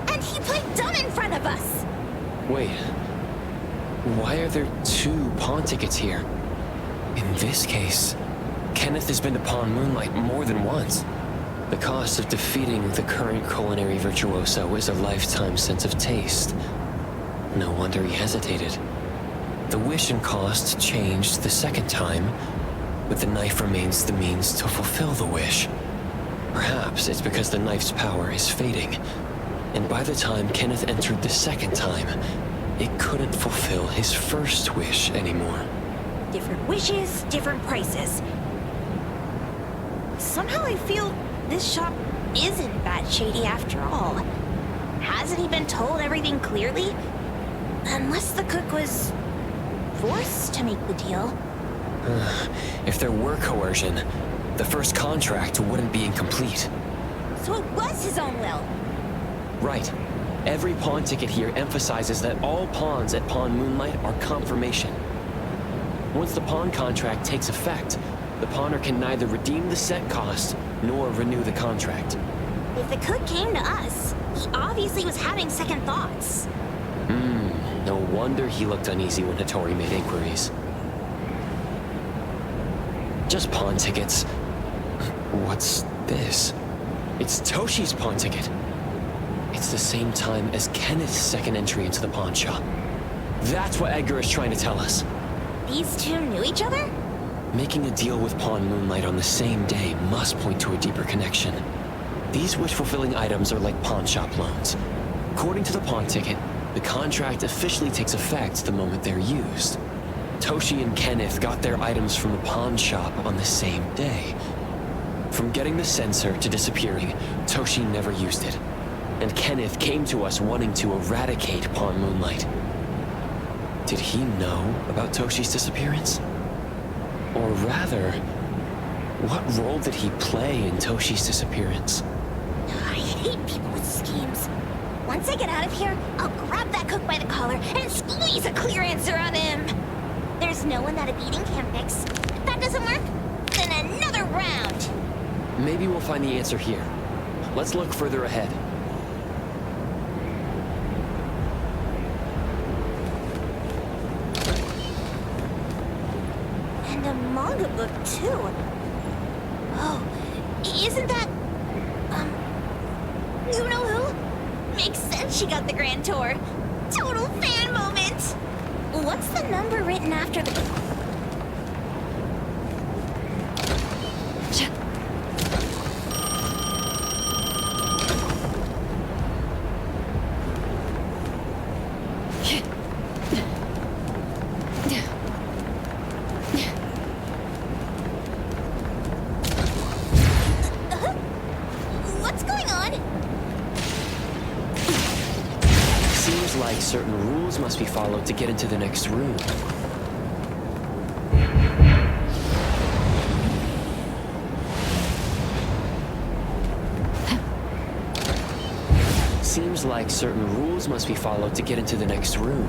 And he played dumb in front of us! Wait. Why are there 2 pawn tickets here? In this case, Kenneth has been to Pawn Moonlight more than once. The cost of defeating the current culinary virtuoso is a lifetime sense of taste. No wonder he hesitated. The wish and cost changed the second time, but the knife remains the means to fulfill the wish. Perhaps it's because the knife's power is fading, and by the time Kenneth entered the second time, it couldn't fulfill his first wish anymore. Different wishes, different prices. Somehow I feel this shop isn't that shady after all. Hasn't he been told everything clearly? Unless the cook was forced to make the deal. If there were coercion, the first contract wouldn't be incomplete. So it was his own will. Right. Every pawn ticket here emphasizes that all pawns at Pawn Moonlight are confirmation. Once the pawn contract takes effect, the pawner can neither redeem the set cost nor renew the contract. If the cook came to us, he obviously was having second thoughts. No wonder he looked uneasy when Hattori made inquiries. Just pawn tickets. What's this? It's Toshi's pawn ticket. It's the same time as Kenneth's second entry into the pawn shop. That's what Edgar is trying to tell us. These 2 knew each other? Making a deal with Pawn Moonlight on the same day must point to a deeper connection. These wish-fulfilling items are like pawn shop loans. According to the pawn ticket, the contract officially takes effect the moment they're used. Toshi and Kenneth got their items from the pawn shop on the same day. From getting the sensor to disappearing, Toshi never used it. And Kenneth came to us wanting to eradicate Pawn Moonlight. Did he know about Toshi's disappearance? Or rather, what role did he play in Toshi's disappearance? I hate people with schemes. Once I get out of here, I'll grab that cook by the collar and squeeze a clear answer on him. There's no one that a beating can't fix. If that doesn't work, then another round. Maybe we'll find the answer here. Let's look further ahead. And a manga book, too. Oh, isn't that... you know who? Makes sense she got the grand tour. Total fan moment! What's the number written after the... What's going on? Seems like certain rules must be followed to get into the next room. Seems like certain rules must be followed to get into the next room.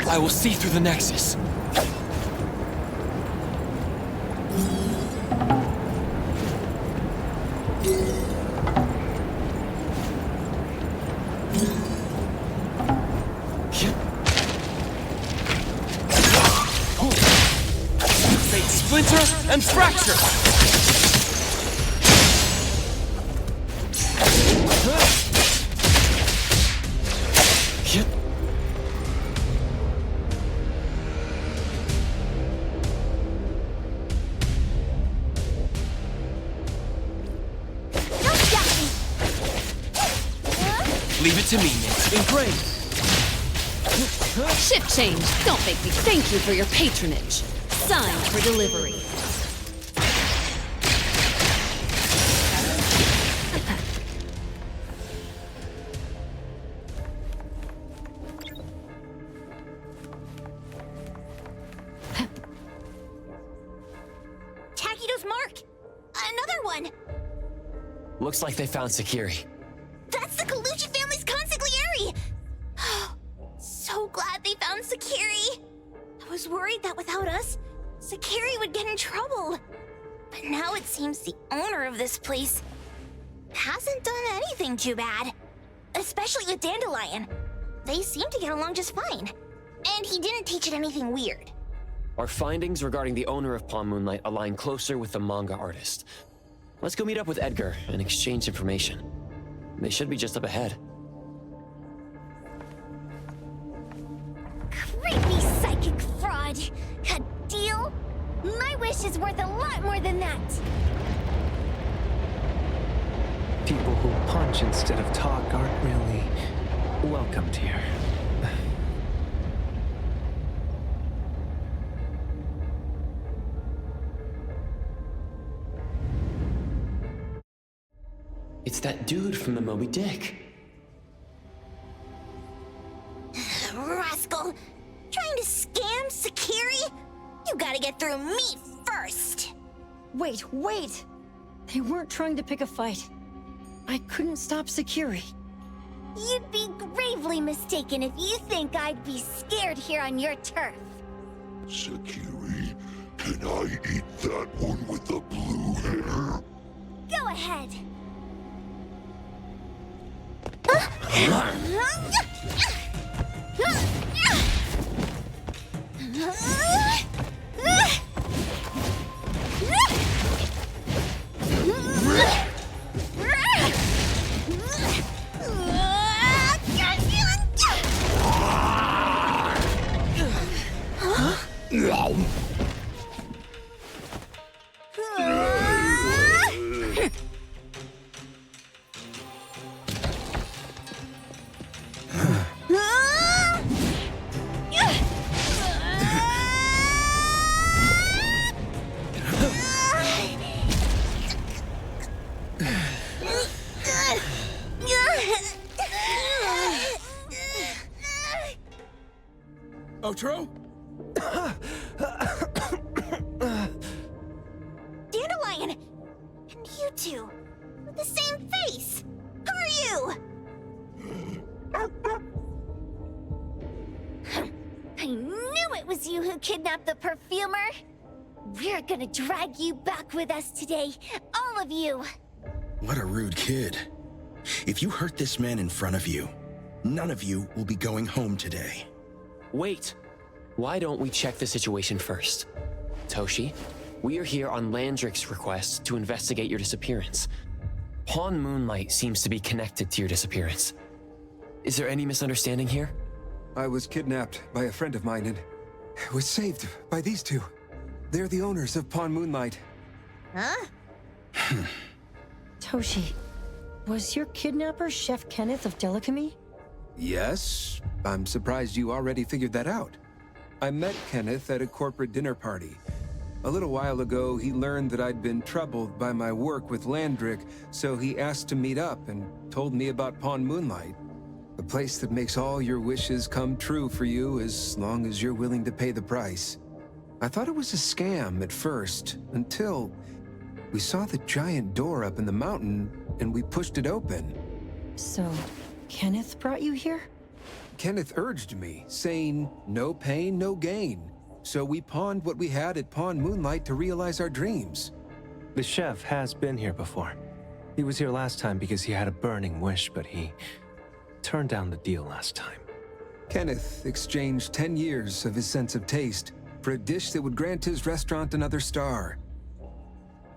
I will see through the Nexus. They splinter and fracture! Leave it to me, Nick. Engraved. Shift change. Don't make me thank you for your patronage. Signed for delivery. Takido's mark! Another one! Looks like they found Sakiri. That's the Colucci family's consigliere! So glad they found Sakiri! I was worried that without us, Sakiri would get in trouble. But now it seems the owner of this place hasn't done anything too bad. Especially with Dandelion. They seem to get along just fine. And he didn't teach it anything weird. Our findings regarding the owner of Pawn Moonlight align closer with the manga artist. Let's go meet up with Edgar and exchange information. They should be just up ahead. Creepy psychic fraud! A deal? My wish is worth a lot more than that! People who punch instead of talk aren't really welcomed here. It's that dude from the Moby Dick. Rascal! Trying to scam Sakiri? You gotta get through me first! Wait! They weren't trying to pick a fight. I couldn't stop Sakiri. You'd be gravely mistaken if you think I'd be scared here on your turf. Sakiri, can I eat that one with the blue hair? Go ahead. Otro? Dandelion! And you two, with the same face! Who are you? I knew it was you who kidnapped the perfumer! We're gonna drag you back with us today, all of you! What a rude kid. If you hurt this man in front of you, none of you will be going home today. Wait! Why don't we check the situation first? Toshi, we are here on Landrick's request to investigate your disappearance. Pawn Moonlight seems to be connected to your disappearance. Is there any misunderstanding here? I was kidnapped by a friend of mine and was saved by these two. They're the owners of Pawn Moonlight. Huh? Toshi, was your kidnapper Chef Kenneth of Delicamy? Yes, I'm surprised you already figured that out. I met Kenneth at a corporate dinner party. A little while ago, he learned that I'd been troubled by my work with Landrick, so he asked to meet up and told me about Pawn Moonlight. A place that makes all your wishes come true for you as long as you're willing to pay the price. I thought it was a scam at first, until we saw the giant door up in the mountain and we pushed it open. So, Kenneth brought you here? Kenneth urged me, saying, no pain, no gain. So we pawned what we had at Pawn Moonlight to realize our dreams. The chef has been here before. He was here last time because he had a burning wish, but he turned down the deal last time. Kenneth exchanged 10 years of his sense of taste for a dish that would grant his restaurant another star.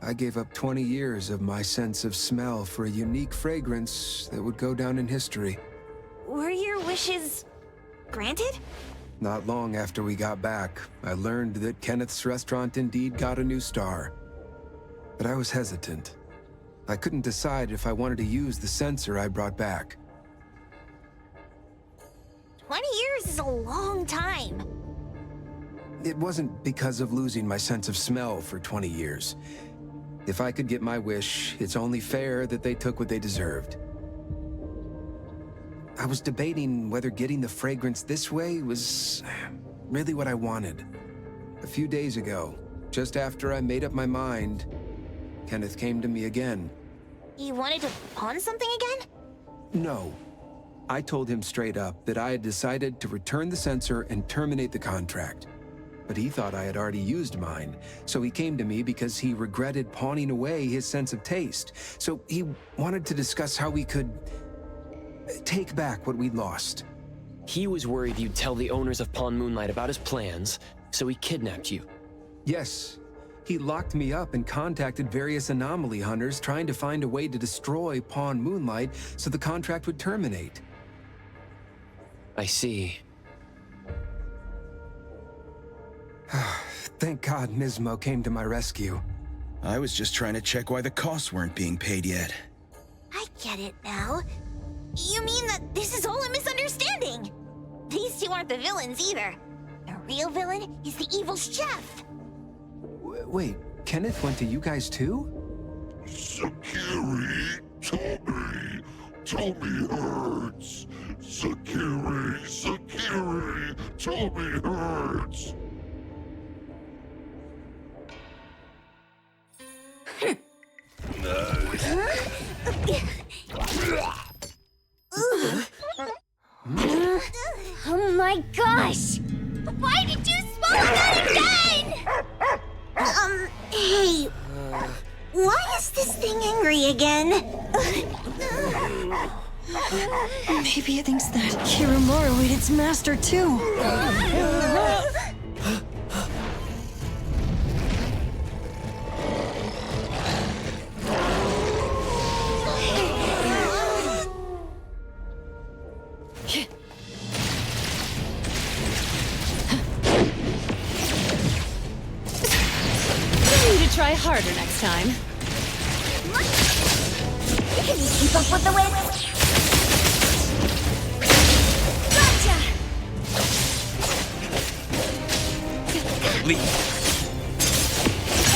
I gave up 20 years of my sense of smell for a unique fragrance that would go down in history. Were your wishes granted? Not long after we got back, I learned that Kenneth's restaurant indeed got a new star. But I was hesitant. I couldn't decide if I wanted to use the sensor I brought back. 20 years is a long time. It wasn't because of losing my sense of smell for 20 years. If I could get my wish, it's only fair that they took what they deserved. I was debating whether getting the fragrance this way was really what I wanted. A few days ago, just after I made up my mind, Kenneth came to me again. You wanted to pawn something again? No. I told him straight up that I had decided to return the sensor and terminate the contract. But he thought I had already used mine, so he came to me because he regretted pawning away his sense of taste. So he wanted to discuss how we could take back what we'd lost. He was worried you'd tell the owners of Pawn Moonlight about his plans, so he kidnapped you. Yes. He locked me up and contacted various anomaly hunters trying to find a way to destroy Pawn Moonlight so the contract would terminate. I see. Thank God Mismo came to my rescue. I was just trying to check why the costs weren't being paid yet. I get it now. You mean that this is all a misunderstanding? These two aren't the villains either. The real villain is the evil chef. Wait, Kenneth went to you guys too? Sakiri, Tommy hurts. Sakiri, Tommy hurts. Oh my gosh! Why did you swallow that again? Hey, why is this thing angry again? Maybe it thinks that Kirimura ate its master too. Try harder next time. Can you keep up with the wind? Gotcha! Leave.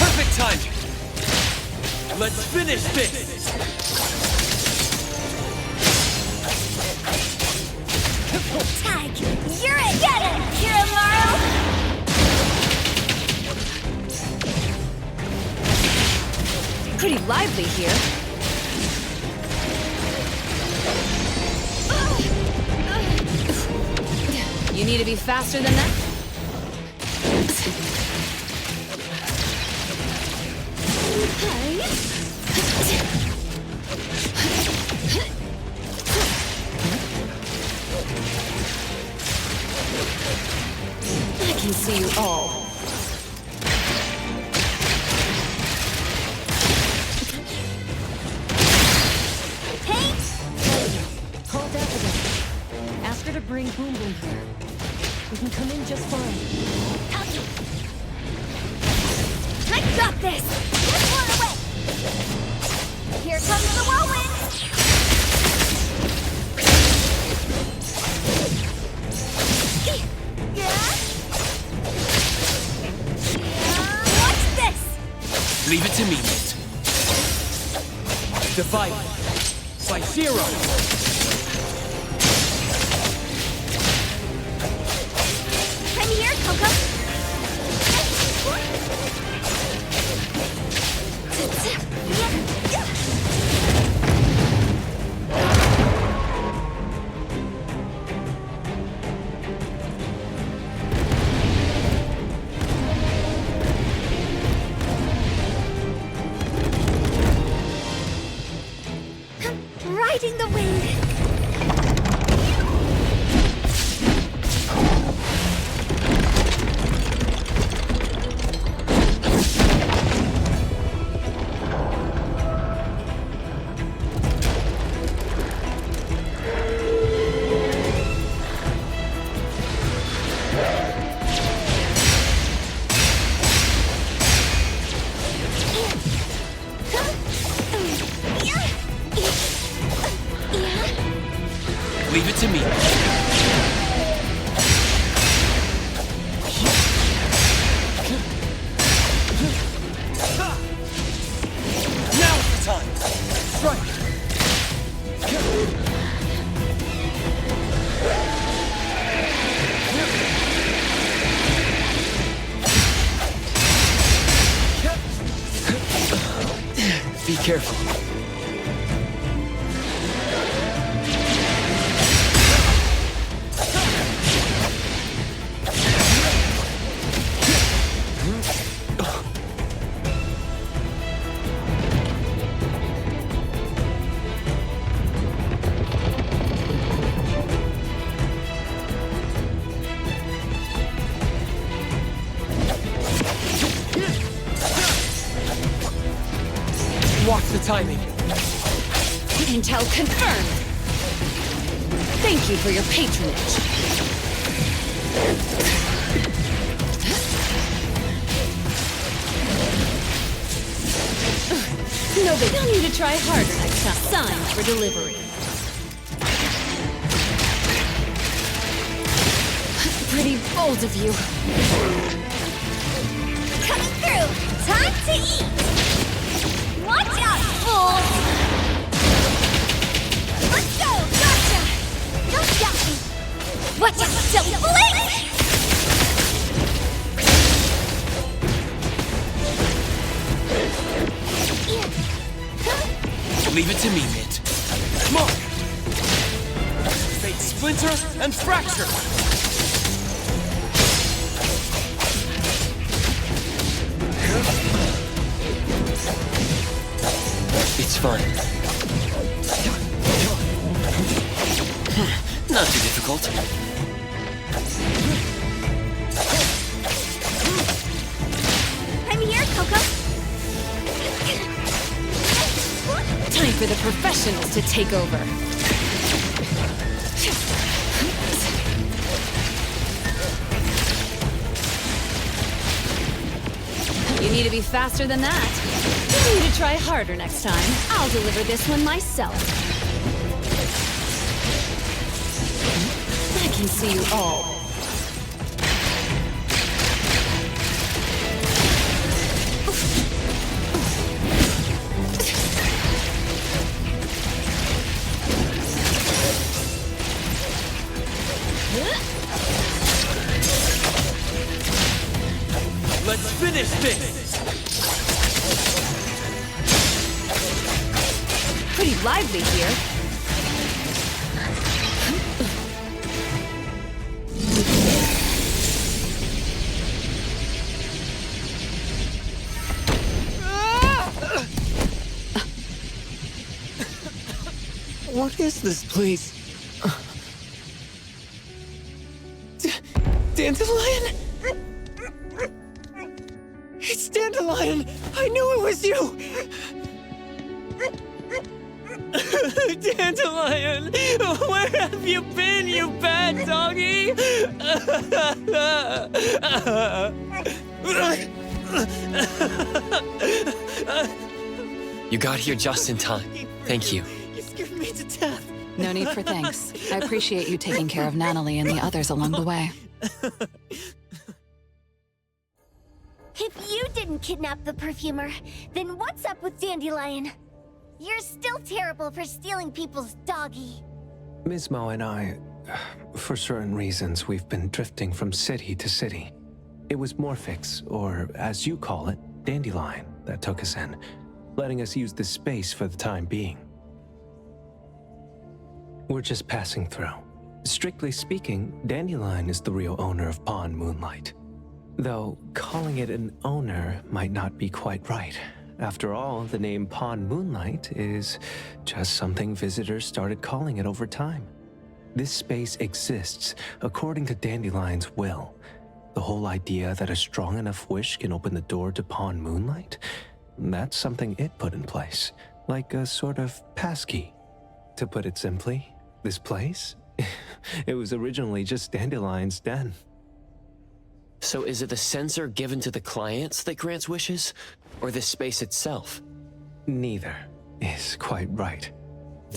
Perfect timing. Let's finish this. Tag! You're it! Get it, Kirimura! Pretty lively here. You need to be faster than that? I can see you all. Bring Boom Boom here. We can come in just fine. I got this! Get one away! Here comes the whirlwind! What's this? Leave it to me, mate. Divide by 0. Riding the wind. Leave it to me. Be careful. Watch the timing. Intel confirmed. Thank you for your patronage. No, but you'll need to try harder next time. Signed for delivery. Pretty bold of you. Coming through! Time to eat! Watch out, fools! Let's go! Gotcha! Don't stop me! Watch out, silly blink! Leave it to me, Mint. Mark! Fate splinter and fracture! It's fine. Not too difficult. I'm here, Coco! Time for the professionals to take over. You need to be faster than that. You need to try harder next time. I'll deliver this one myself. I can see you all. Let's finish this! Pretty lively here. What is this place? Dandelion? It's Dandelion! I knew it was you! Dandelion! Where have you been, you bad doggy? You got here just in time. Thank you. You scared me to death. No need for thanks. I appreciate you taking care of Natalie and the others along the way. If you didn't kidnap the perfumer, then what's up with Dandelion? You're still terrible for stealing people's doggy. Ms. Mo and I, for certain reasons, we've been drifting from city to city. It was Morphix, or as you call it, Dandelion, that took us in, letting us use this space for the time being. We're just passing through. Strictly speaking, Dandelion is the real owner of Pawn Moonlight. Though calling it an owner might not be quite right. After all, the name Pawn Moonlight is just something visitors started calling it over time. This space exists according to Dandelion's will. The whole idea that a strong enough wish can open the door to Pawn Moonlight, that's something it put in place, like a sort of passkey. To put it simply, this place, it was originally just Dandelion's den. So is it the sensor given to the clients that grants wishes, or the space itself? Neither is quite right.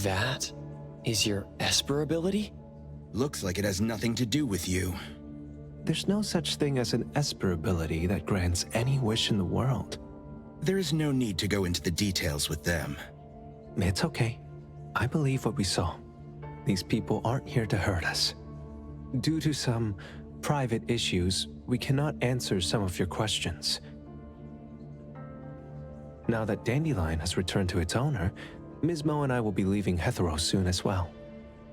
That is your Esper ability? Looks like it has nothing to do with you. There's no such thing as an Esper ability that grants any wish in the world. There is no need to go into the details with them. It's okay. I believe what we saw. These people aren't here to hurt us. Due to some private issues, we cannot answer some of your questions. Now that Dandelion has returned to its owner, Ms. Mo and I will be leaving Hetero soon as well.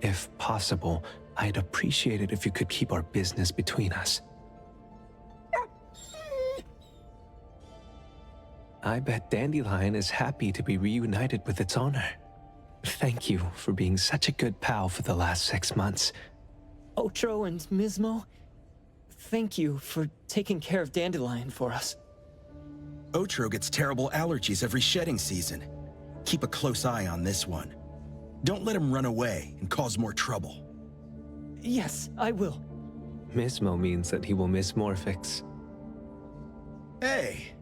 If possible, I'd appreciate it if you could keep our business between us. I bet Dandelion is happy to be reunited with its owner. Thank you for being such a good pal for the last 6 months. Otro and Mismo, thank you for taking care of Dandelion for us. Otro gets terrible allergies every shedding season. Keep a close eye on this one. Don't let him run away and cause more trouble. Yes, I will. Mismo means that he will miss Morphix. Hey!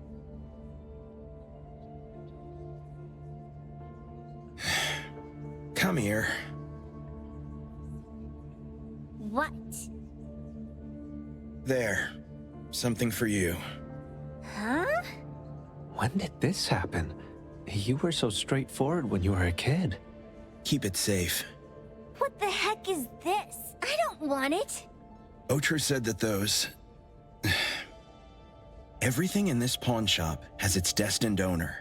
Come here. What? There. Something for you. Huh? When did this happen? You were so straightforward when you were a kid. Keep it safe. What the heck is this? I don't want it. Otro said that those... Everything in this pawn shop has its destined owner.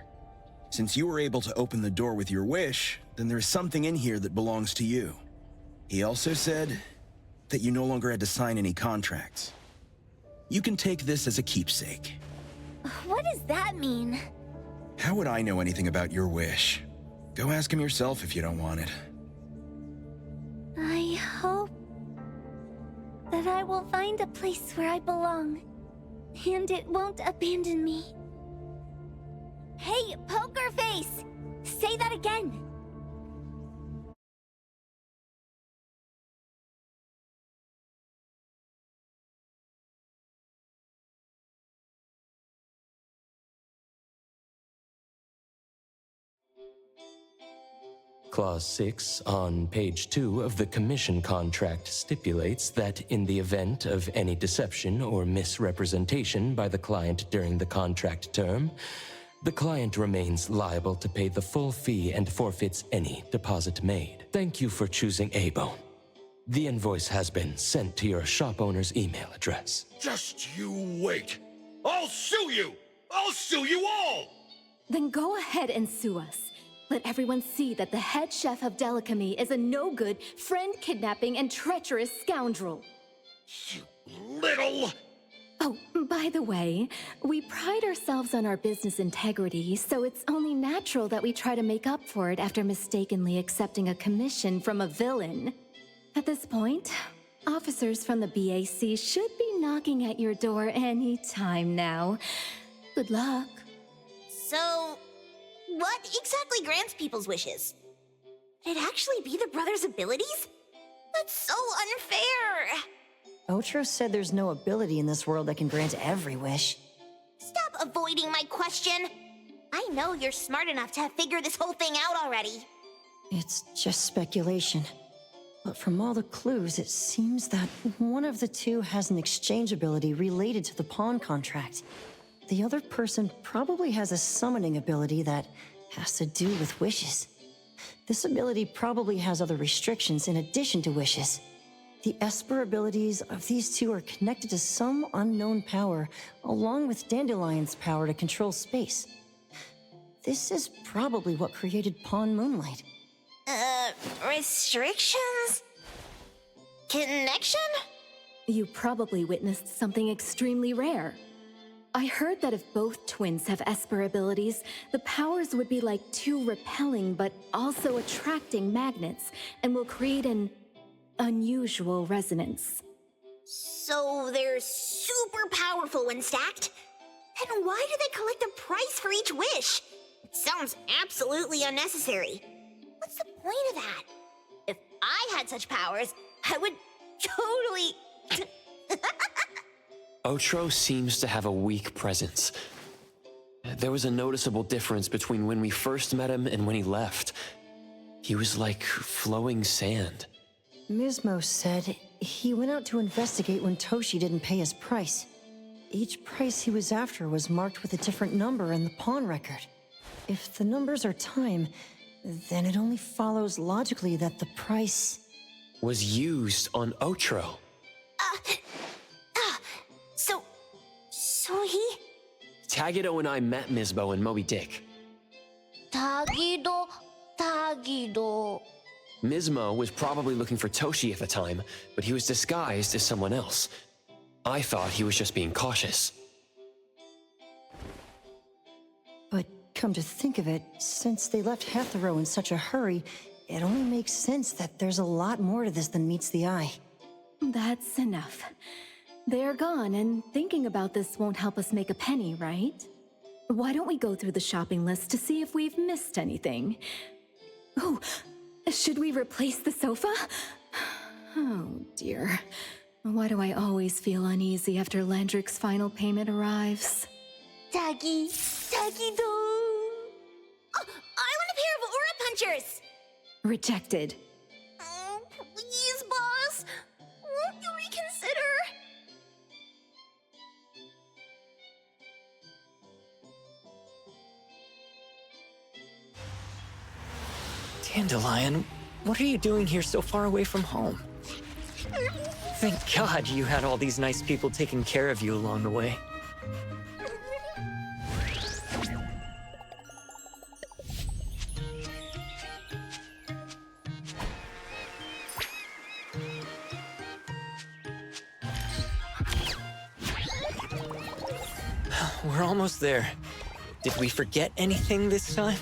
Since you were able to open the door with your wish, then there's something in here that belongs to you. He also said that you no longer had to sign any contracts. You can take this as a keepsake. What does that mean? How would I know anything about your wish? Go ask him yourself if you don't want it. I hope that I will find a place where I belong, and it won't abandon me. Hey, Poker Face! Say that again! Clause 6 on page 2 of the commission contract stipulates that in the event of any deception or misrepresentation by the client during the contract term, the client remains liable to pay the full fee and forfeits any deposit made. Thank you for choosing A-Bone. The invoice has been sent to your shop owner's email address. Just you wait. I'll sue you! I'll sue you all! Then go ahead and sue us. Let everyone see that the head chef of Delicamy is a no-good, friend-kidnapping, and treacherous scoundrel. Little... Oh, by the way, we pride ourselves on our business integrity, so it's only natural that we try to make up for it after mistakenly accepting a commission from a villain. At this point, officers from the BAC should be knocking at your door any time now. Good luck. So, what exactly grants people's wishes? Would it actually be the brothers' abilities? That's so unfair! Otro said there's no ability in this world that can grant every wish. Stop avoiding my question! I know you're smart enough to have figured this whole thing out already. It's just speculation. But from all the clues, it seems that one of the two has an exchange ability related to the pawn contract. The other person probably has a summoning ability that has to do with wishes. This ability probably has other restrictions in addition to wishes. The Esper abilities of these two are connected to some unknown power, along with Dandelion's power to control space. This is probably what created Pawn Moonlight. Restrictions? Connection? You probably witnessed something extremely rare. I heard that if both twins have Esper abilities, the powers would be like two repelling but also attracting magnets, and will create an unusual resonance. So they're super powerful when stacked? Then why do they collect a price for each wish? It sounds absolutely unnecessary. What's the point of that? If I had such powers, I would totally... Otro seems to have a weak presence. There was a noticeable difference between when we first met him and when he left. He was like flowing sand. Mismo said he went out to investigate when Toshi didn't pay his price. Each price he was after was marked with a different number in the pawn record. If the numbers are time, then it only follows logically that the price... was used on Otro. So he... Tagato and I met Misbo and Moby Dick. Tagido, Tagido. Mismo was probably looking for Toshi at the time, but he was disguised as someone else. I thought he was just being cautious. But come to think of it, since they left Hetero in such a hurry, it only makes sense that there's a lot more to this than meets the eye. That's enough. They're gone, and thinking about this won't help us make a penny, right? Why don't we go through the shopping list to see if we've missed anything? Oh, should we replace the sofa? Oh dear. Why do I always feel uneasy after Landrick's final payment arrives? Tagi, Tagido. Oh, I want a pair of aura punchers. Rejected. Oh, please, boss. Won't you reconsider? Dandelion, what are you doing here so far away from home? Thank God you had all these nice people taking care of you along the way. We're almost there. Did we forget anything this time?